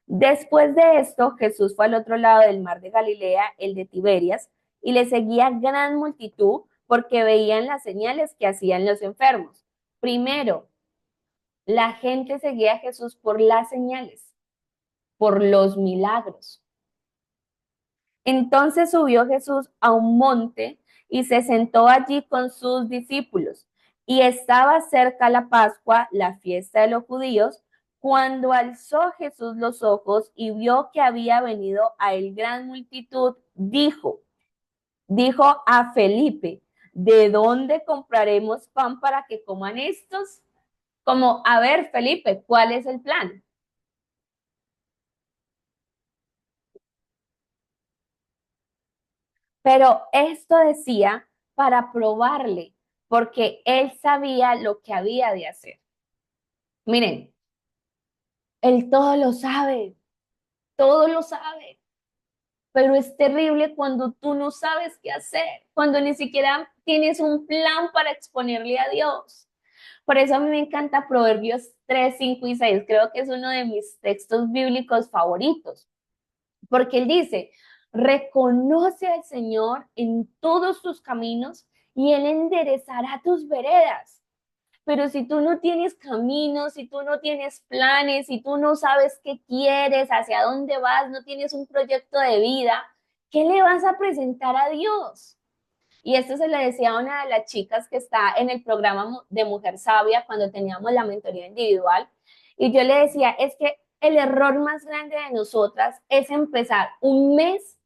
Después de esto, Jesús fue al otro lado del mar de Galilea, el de Tiberias, y le seguía gran multitud porque veían las señales que hacían los enfermos. Primero, la gente seguía a Jesús por las señales, por los milagros. Entonces subió Jesús a un monte y se sentó allí con sus discípulos. Y estaba cerca la Pascua, la fiesta de los judíos, cuando alzó Jesús los ojos y vio que había venido a él gran multitud, dijo, dijo a Felipe, ¿de dónde compraremos pan para que coman estos? Como, a ver, Felipe, ¿cuál es el plan? Pero esto decía para probarle, porque él sabía lo que había de hacer. Miren, él todo lo sabe, pero es terrible cuando tú no sabes qué hacer, cuando ni siquiera tienes un plan para exponerle a Dios. Por eso a mí me encanta Proverbios 3, 5 y 6. Creo que es uno de mis textos bíblicos favoritos, porque él dice, reconoce al Señor en todos tus caminos y Él enderezará tus veredas. Pero si tú no tienes caminos, si tú no tienes planes, si tú no sabes qué quieres, hacia dónde vas, no tienes un proyecto de vida, ¿qué le vas a presentar a Dios? Y esto se le decía a una de las chicas que está en el programa de Mujer Sabia cuando teníamos la mentoría individual. Y yo le decía, es que el error más grande de nosotras es empezar un mes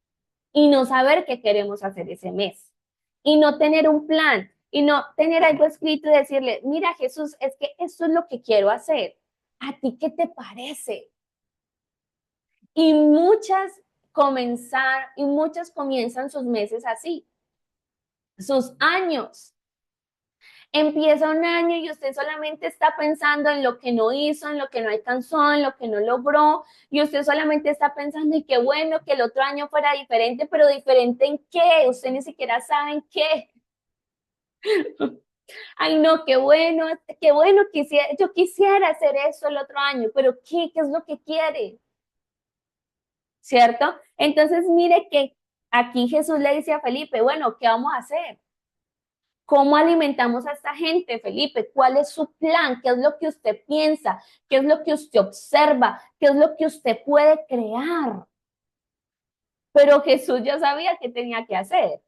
y no saber qué queremos hacer ese mes. Y no tener un plan y no tener algo escrito y decirle, mira Jesús, es que esto es lo que quiero hacer. ¿A ti qué te parece? Y muchas comienzan sus meses así, sus años. Empieza un año y usted solamente está pensando en lo que no hizo, en lo que no alcanzó, en lo que no logró, y usted solamente está pensando y qué bueno que el otro año fuera diferente, pero diferente en qué, usted ni siquiera sabe en qué. Ay, no, qué bueno, yo quisiera hacer eso el otro año, pero ¿qué es lo que quiere? ¿Cierto? Entonces, mire que aquí Jesús le dice a Felipe, bueno, ¿qué vamos a hacer? ¿Cómo alimentamos a esta gente, Felipe? ¿Cuál es su plan? ¿Qué es lo que usted piensa? ¿Qué es lo que usted observa? ¿Qué es lo que usted puede crear? Pero Jesús ya sabía qué tenía que hacer.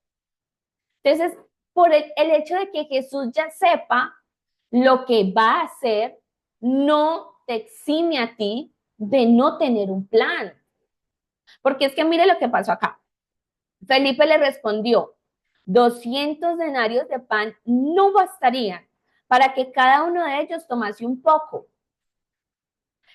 Entonces, por el hecho de que Jesús ya sepa lo que va a hacer, no te exime a ti de no tener un plan. Porque es que mire lo que pasó acá. Felipe le respondió, 200 denarios de pan no bastarían para que cada uno de ellos tomase un poco.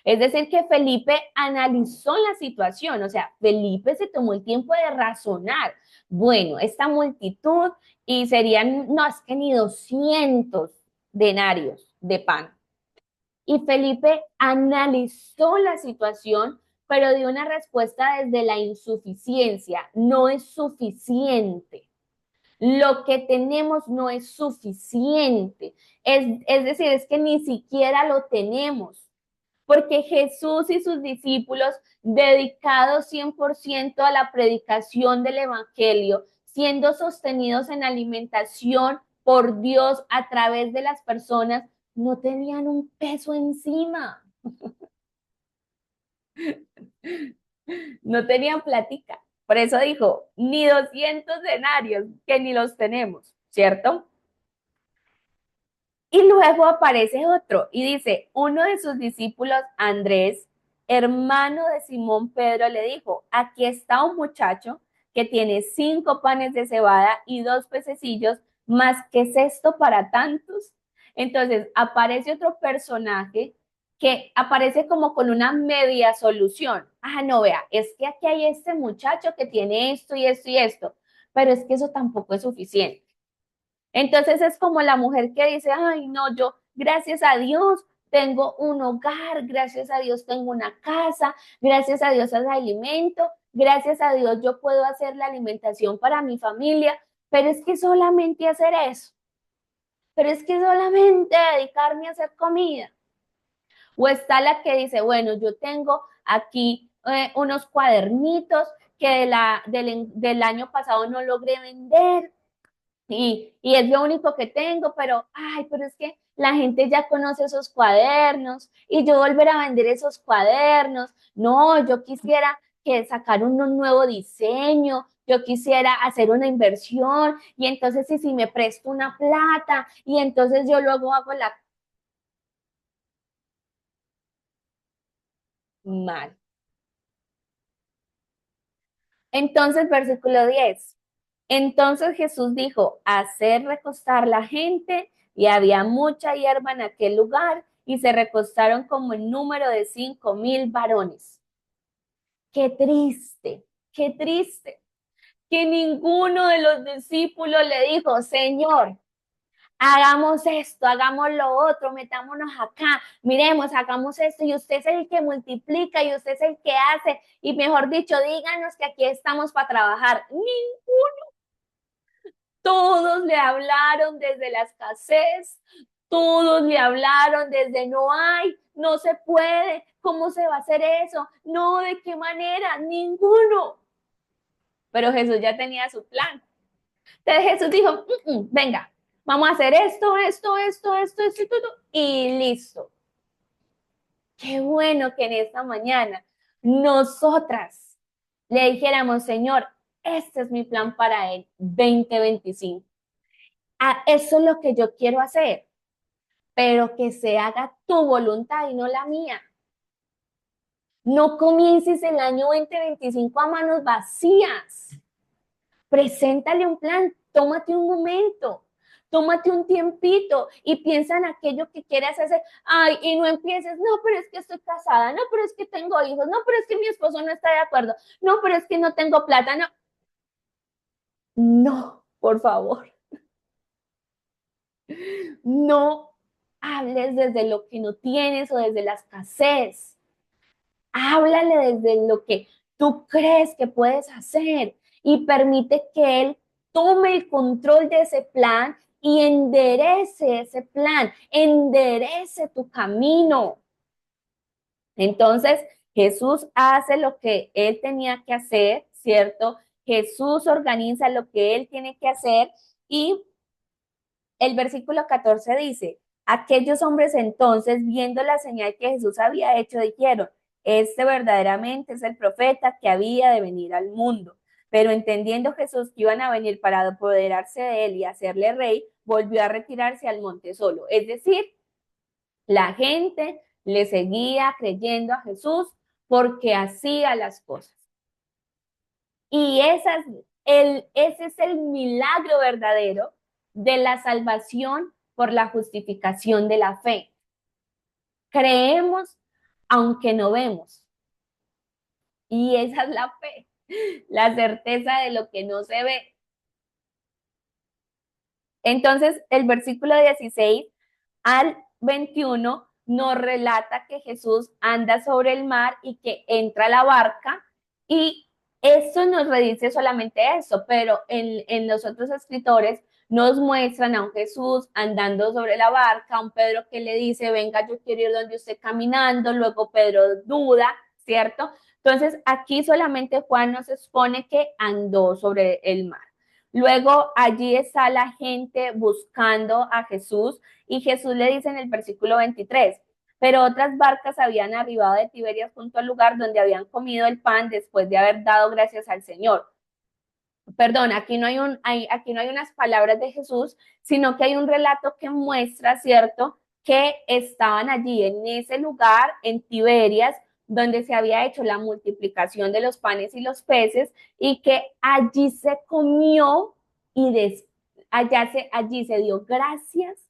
Es decir, que Felipe analizó la situación, o sea, Felipe se tomó el tiempo de razonar. Bueno, esta multitud y serían, no, es que ni 200 denarios de pan. Y Felipe analizó la situación, pero dio una respuesta desde la insuficiencia. No es suficiente. Lo que tenemos no es suficiente. Es decir, es que ni siquiera lo tenemos. Porque Jesús y sus discípulos, dedicados 100% a la predicación del Evangelio, siendo sostenidos en alimentación por Dios a través de las personas, no tenían un peso encima, no tenían platica. Por eso dijo, ni 200 denarios, que ni los tenemos, ¿cierto? Y luego aparece otro y dice, uno de sus discípulos, Andrés, hermano de Simón Pedro, le dijo, aquí está un muchacho que tiene 5 panes de cebada y 2 pececillos, más que es esto para tantos. Entonces aparece otro personaje que aparece como con una media solución. Ah, no, vea, es que aquí hay este muchacho que tiene esto y esto y esto, pero es que eso tampoco es suficiente. Entonces es como la mujer que dice, ay, no, yo, gracias a Dios, tengo un hogar, gracias a Dios tengo una casa, gracias a Dios hay alimento, gracias a Dios yo puedo hacer la alimentación para mi familia, pero es que solamente hacer eso, pero es que solamente dedicarme a hacer comida. O está la que dice, bueno, yo tengo aquí unos cuadernitos que del año pasado no logré vender, y es lo único que tengo, pero, ay, pero es que la gente ya conoce esos cuadernos y yo volver a vender esos cuadernos. No, yo quisiera que sacar un nuevo diseño, yo quisiera hacer una inversión y entonces si me presto una plata y entonces yo luego hago la mal. Entonces, versículo 10. Entonces Jesús dijo, hacer recostar la gente, y había mucha hierba en aquel lugar, y se recostaron como el número de 5,000 varones. Qué triste, que ninguno de los discípulos le dijo, Señor, hagamos esto, hagamos lo otro, metámonos acá, miremos, hagamos esto, y usted es el que multiplica, y usted es el que hace, y mejor dicho, díganos que aquí estamos para trabajar. Todos le hablaron desde la escasez, todos le hablaron desde no hay, no se puede, ¿cómo se va a hacer eso? No, ¿de qué manera? Ninguno. Pero Jesús ya tenía su plan. Entonces Jesús dijo, venga, vamos a hacer esto, y todo, y listo. Qué bueno que en esta mañana nosotras le dijéramos, Señor, este es mi plan para el 2025. Eso es lo que yo quiero hacer, pero que se haga tu voluntad y no la mía. No comiences el año 2025 a manos vacías. Preséntale un plan, tómate un momento, tómate un tiempito y piensa en aquello que quieres hacer. Ay, y no empieces, no, pero es que estoy casada, no, pero es que tengo hijos, no, pero es que mi esposo no está de acuerdo, no, pero es que no tengo plata, no. No, por favor, no hables desde lo que no tienes o desde la escasez. Háblale desde lo que tú crees que puedes hacer y permite que Él tome el control de ese plan y enderece ese plan, enderece tu camino. Entonces, Jesús hace lo que Él tenía que hacer, ¿cierto? Jesús organiza lo que Él tiene que hacer y el versículo 14 dice, aquellos hombres entonces, viendo la señal que Jesús había hecho, dijeron, este verdaderamente es el profeta que había de venir al mundo. Pero entendiendo Jesús que iban a venir para apoderarse de él y hacerle rey, volvió a retirarse al monte solo. Es decir, la gente le seguía creyendo a Jesús porque hacía las cosas. Y ese es el milagro verdadero de la salvación por la justificación de la fe. Creemos aunque no vemos. Y esa es la fe, la certeza de lo que no se ve. Entonces, el versículo 16 al 21 nos relata que Jesús anda sobre el mar y que entra a la barca y eso nos redice solamente eso, pero en los otros escritores nos muestran a un Jesús andando sobre la barca, a un Pedro que le dice, venga, yo quiero ir donde usted caminando, luego Pedro duda, ¿cierto? Entonces aquí solamente Juan nos expone que andó sobre el mar. Luego allí está la gente buscando a Jesús y Jesús le dice en el versículo 23, pero otras barcas habían arribado de Tiberias junto al lugar donde habían comido el pan después de haber dado gracias al Señor. Perdón, aquí no hay unas palabras de Jesús, sino que hay un relato que muestra, ¿cierto?, que estaban allí en ese lugar, en Tiberias, donde se había hecho la multiplicación de los panes y los peces, y que allí se comió y allí se dio gracias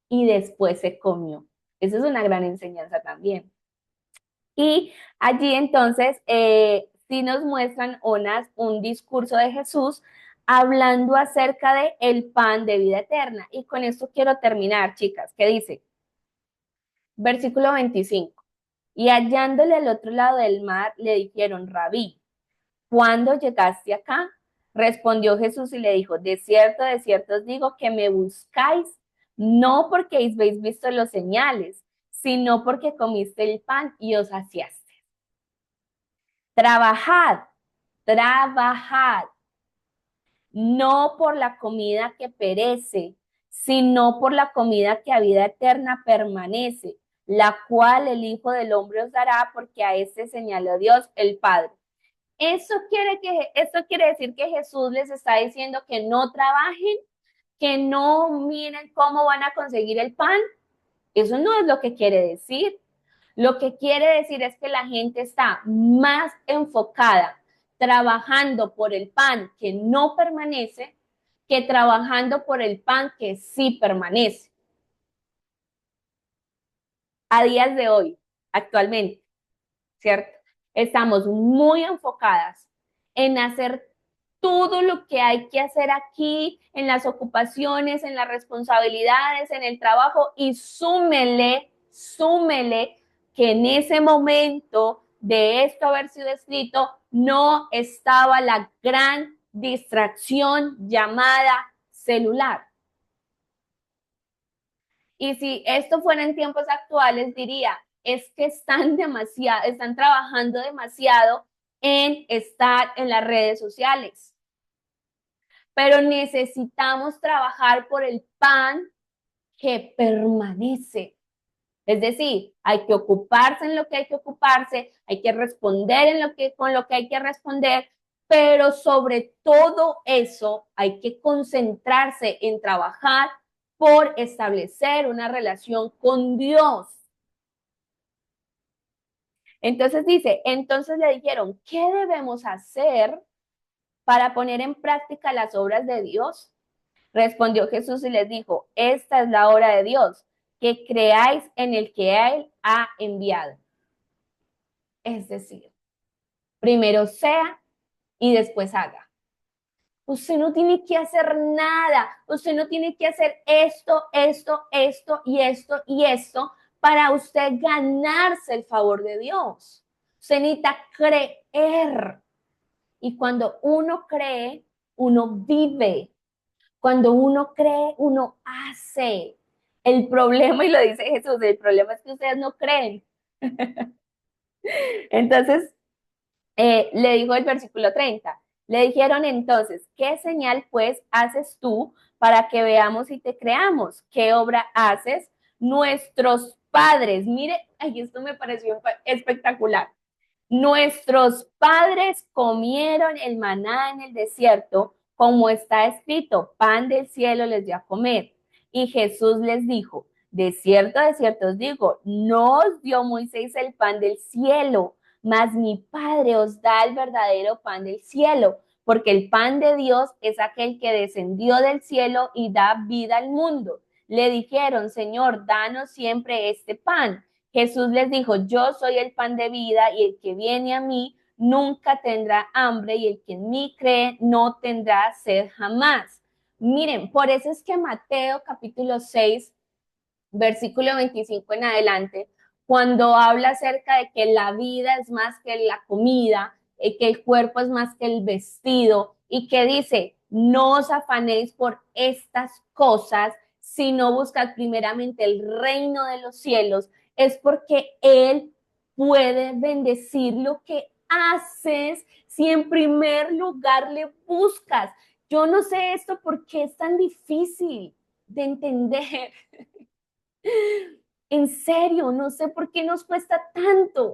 y después se comió. Esa es una gran enseñanza también. Y allí entonces sí nos muestran un discurso de Jesús hablando acerca de el pan de vida eterna. Y con esto quiero terminar, chicas, que dice, versículo 25, y hallándole al otro lado del mar, le dijeron, Rabí, ¿cuándo llegaste acá? Respondió Jesús y le dijo, de cierto os digo que me buscáis, no porque habéis visto los señales, sino porque comiste el pan y os saciaste. Trabajad, trabajad, no por la comida que perece, sino por la comida que a vida eterna permanece, la cual el Hijo del Hombre os dará, porque a este señaló Dios el Padre. Esto quiere decir que Jesús les está diciendo que no trabajen, que no miren cómo van a conseguir el pan. Eso no es lo que quiere decir. Lo que quiere decir es que la gente está más enfocada trabajando por el pan que no permanece que trabajando por el pan que sí permanece. A días de hoy, actualmente, ¿cierto? Estamos muy enfocadas en hacer todo lo que hay que hacer aquí, en las ocupaciones, en las responsabilidades, en el trabajo, y súmele que en ese momento de esto haber sido escrito, no estaba la gran distracción llamada celular. Y si esto fuera en tiempos actuales, diría, es que están trabajando demasiado en estar en las redes sociales. Pero necesitamos trabajar por el pan que permanece. Es decir, hay que ocuparse en lo que hay que ocuparse, hay que responder con lo que hay que responder, pero sobre todo eso hay que concentrarse en trabajar por establecer una relación con Dios. Entonces dice, entonces le dijeron, ¿qué debemos hacer para poner en práctica las obras de Dios? Respondió Jesús y les dijo, esta es la obra de Dios, que creáis en el que Él ha enviado. Es decir, primero sea y después haga. Usted no tiene que hacer nada, usted no tiene que hacer esto y esto para usted ganarse el favor de Dios. Usted necesita creer. Y cuando uno cree, uno vive. Cuando uno cree, uno hace. El problema, y lo dice Jesús, el problema es que ustedes no creen. Entonces, le dijo el versículo 30, le dijeron entonces, ¿qué señal pues haces tú para que veamos y te creamos? ¿Qué obra haces? Nuestros padres, mire, ay, esto me pareció espectacular. Nuestros padres comieron el maná en el desierto, como está escrito, pan del cielo les dio a comer. Y Jesús les dijo, de cierto os digo, no os dio Moisés el pan del cielo, mas mi Padre os da el verdadero pan del cielo, porque el pan de Dios es aquel que descendió del cielo y da vida al mundo. Le dijeron, Señor, danos siempre este pan. Jesús les dijo, yo soy el pan de vida y el que viene a mí nunca tendrá hambre y el que en mí cree no tendrá sed jamás. Miren, por eso es que Mateo capítulo 6, versículo 25 en adelante, cuando habla acerca de que la vida es más que la comida, que el cuerpo es más que el vestido, y que dice, no os afanéis por estas cosas, sino buscad primeramente el reino de los cielos, es porque Él puede bendecir lo que haces si en primer lugar le buscas. Yo no sé esto por qué es tan difícil de entender. En serio, no sé por qué nos cuesta tanto.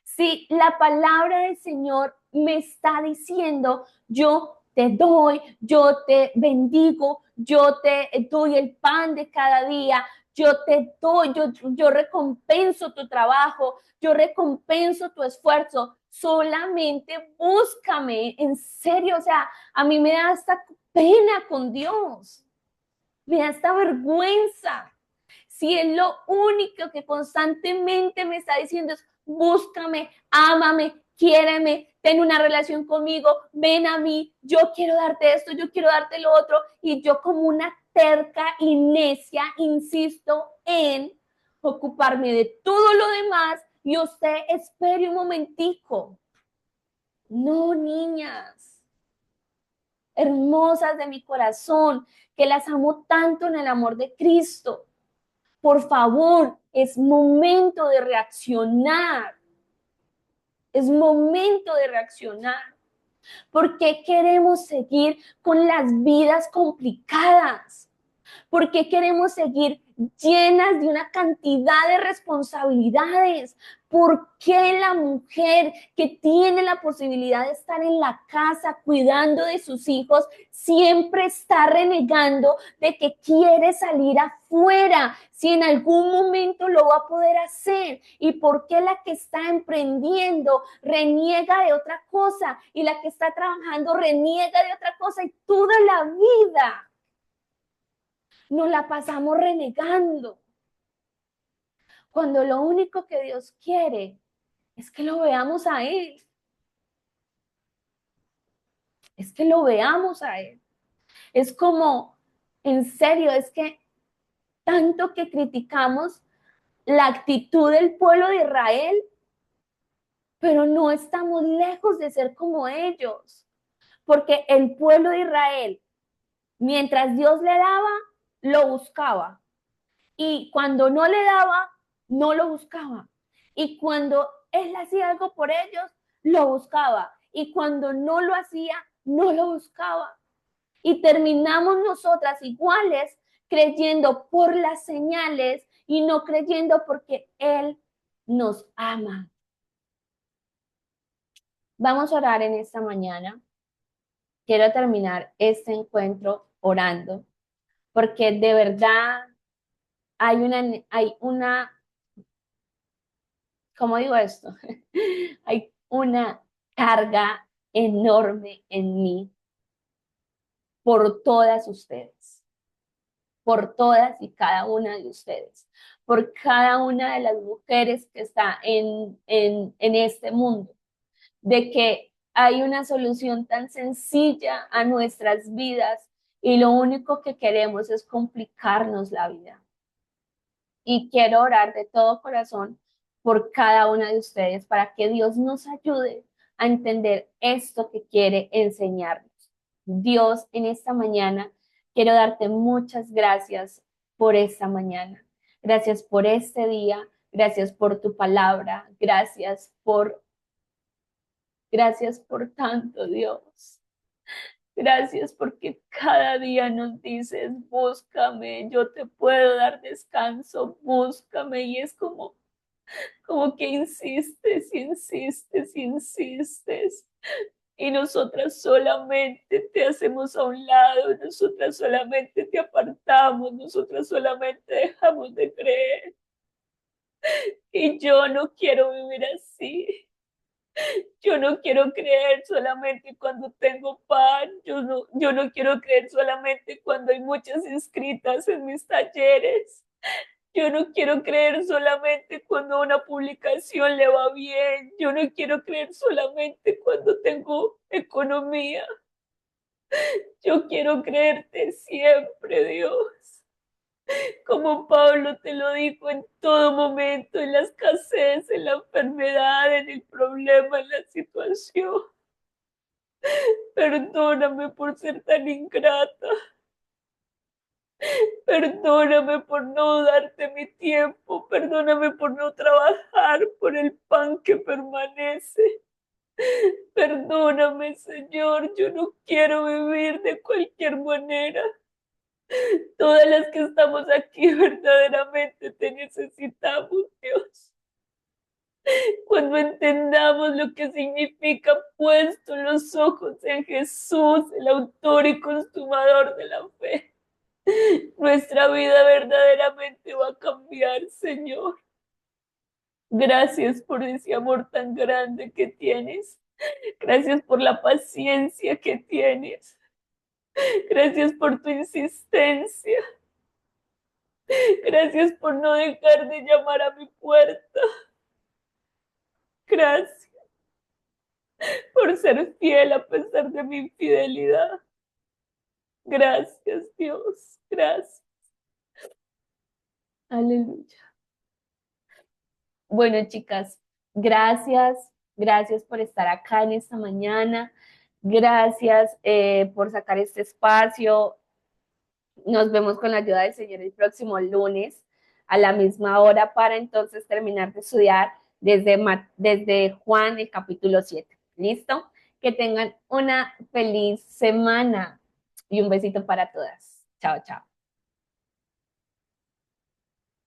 Si la palabra del Señor me está diciendo, yo te doy, yo te bendigo, yo te doy el pan de cada día, yo te doy, yo recompenso tu trabajo, yo recompenso tu esfuerzo, solamente búscame, en serio, o sea, a mí me da hasta pena con Dios, me da hasta vergüenza. Si es lo único que constantemente me está diciendo es, búscame, ámame, quiéreme, ten una relación conmigo, ven a mí, yo quiero darte esto, yo quiero darte lo otro, y yo como una terca y necia insisto en ocuparme de todo lo demás y usted espere un momentico. No, niñas, hermosas de mi corazón, que las amo tanto en el amor de Cristo. Por favor, es momento de reaccionar. Es momento de reaccionar. ¿Por qué queremos seguir con las vidas complicadas? ¿Por qué queremos seguir llenas de una cantidad de responsabilidades? ¿Por qué la mujer que tiene la posibilidad de estar en la casa cuidando de sus hijos siempre está renegando de que quiere salir afuera, si en algún momento lo va a poder hacer? ¿Y por qué la que está emprendiendo reniega de otra cosa y la que está trabajando reniega de otra cosa? Y toda la vida nos la pasamos renegando, cuando lo único que Dios quiere es que lo veamos a Él, es que lo veamos a Él. Es como, en serio, es que tanto que criticamos la actitud del pueblo de Israel, pero no estamos lejos de ser como ellos, porque el pueblo de Israel, mientras Dios le daba, lo buscaba, y cuando no le daba, no lo buscaba, y cuando Él hacía algo por ellos, lo buscaba, y cuando no lo hacía, no lo buscaba. Y terminamos nosotras iguales, creyendo por las señales y no creyendo porque Él nos ama. Vamos a orar en esta mañana. Quiero terminar este encuentro orando, porque de verdad hay una, ¿cómo digo esto? Hay una carga enorme en mí por todas ustedes, por todas y cada una de ustedes, por cada una de las mujeres que está en este mundo, de que hay una solución tan sencilla a nuestras vidas y lo único que queremos es complicarnos la vida. Y quiero orar de todo corazón por cada una de ustedes para que Dios nos ayude a entender esto que quiere enseñarnos. Dios, en esta mañana quiero darte muchas gracias por esta mañana. Gracias por este día, gracias por tu palabra, gracias por tanto, Dios. Gracias porque cada día nos dices, búscame, yo te puedo dar descanso, búscame. Y es como que insistes y insistes y insistes. Y nosotras solamente te hacemos a un lado, nosotras solamente te apartamos, nosotras solamente dejamos de creer. Y yo no quiero vivir así. Yo no quiero creer solamente cuando tengo pan, yo no quiero creer solamente cuando hay muchas inscritas en mis talleres, yo no quiero creer solamente cuando una publicación le va bien, yo no quiero creer solamente cuando tengo economía, yo quiero creerte siempre, Dios. Como Pablo te lo dijo, en todo momento, en la escasez, en la enfermedad, en el problema, en la situación. Perdóname por ser tan ingrata. Perdóname por no darte mi tiempo. Perdóname por no trabajar por el pan que permanece. Perdóname, Señor. Yo no quiero vivir de cualquier manera. Todas las que estamos aquí verdaderamente te necesitamos, Dios. Cuando entendamos lo que significa puesto los ojos en Jesús, el autor y consumador de la fe, nuestra vida verdaderamente va a cambiar, Señor. Gracias por ese amor tan grande que tienes. Gracias por la paciencia que tienes. Gracias por tu insistencia. Gracias por no dejar de llamar a mi puerta. Gracias por ser fiel a pesar de mi infidelidad. Gracias, Dios. Gracias. Aleluya. Bueno, chicas, gracias. Gracias por estar acá en esta mañana. Gracias por sacar este espacio. Nos vemos con la ayuda del Señor el próximo lunes a la misma hora para entonces terminar de estudiar desde Juan el capítulo 7. ¿Listo? Que tengan una feliz semana y un besito para todas. Chao, chao.